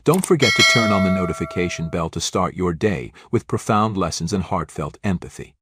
Don't forget to turn on the notification bell to start your day with profound lessons and heartfelt empathy.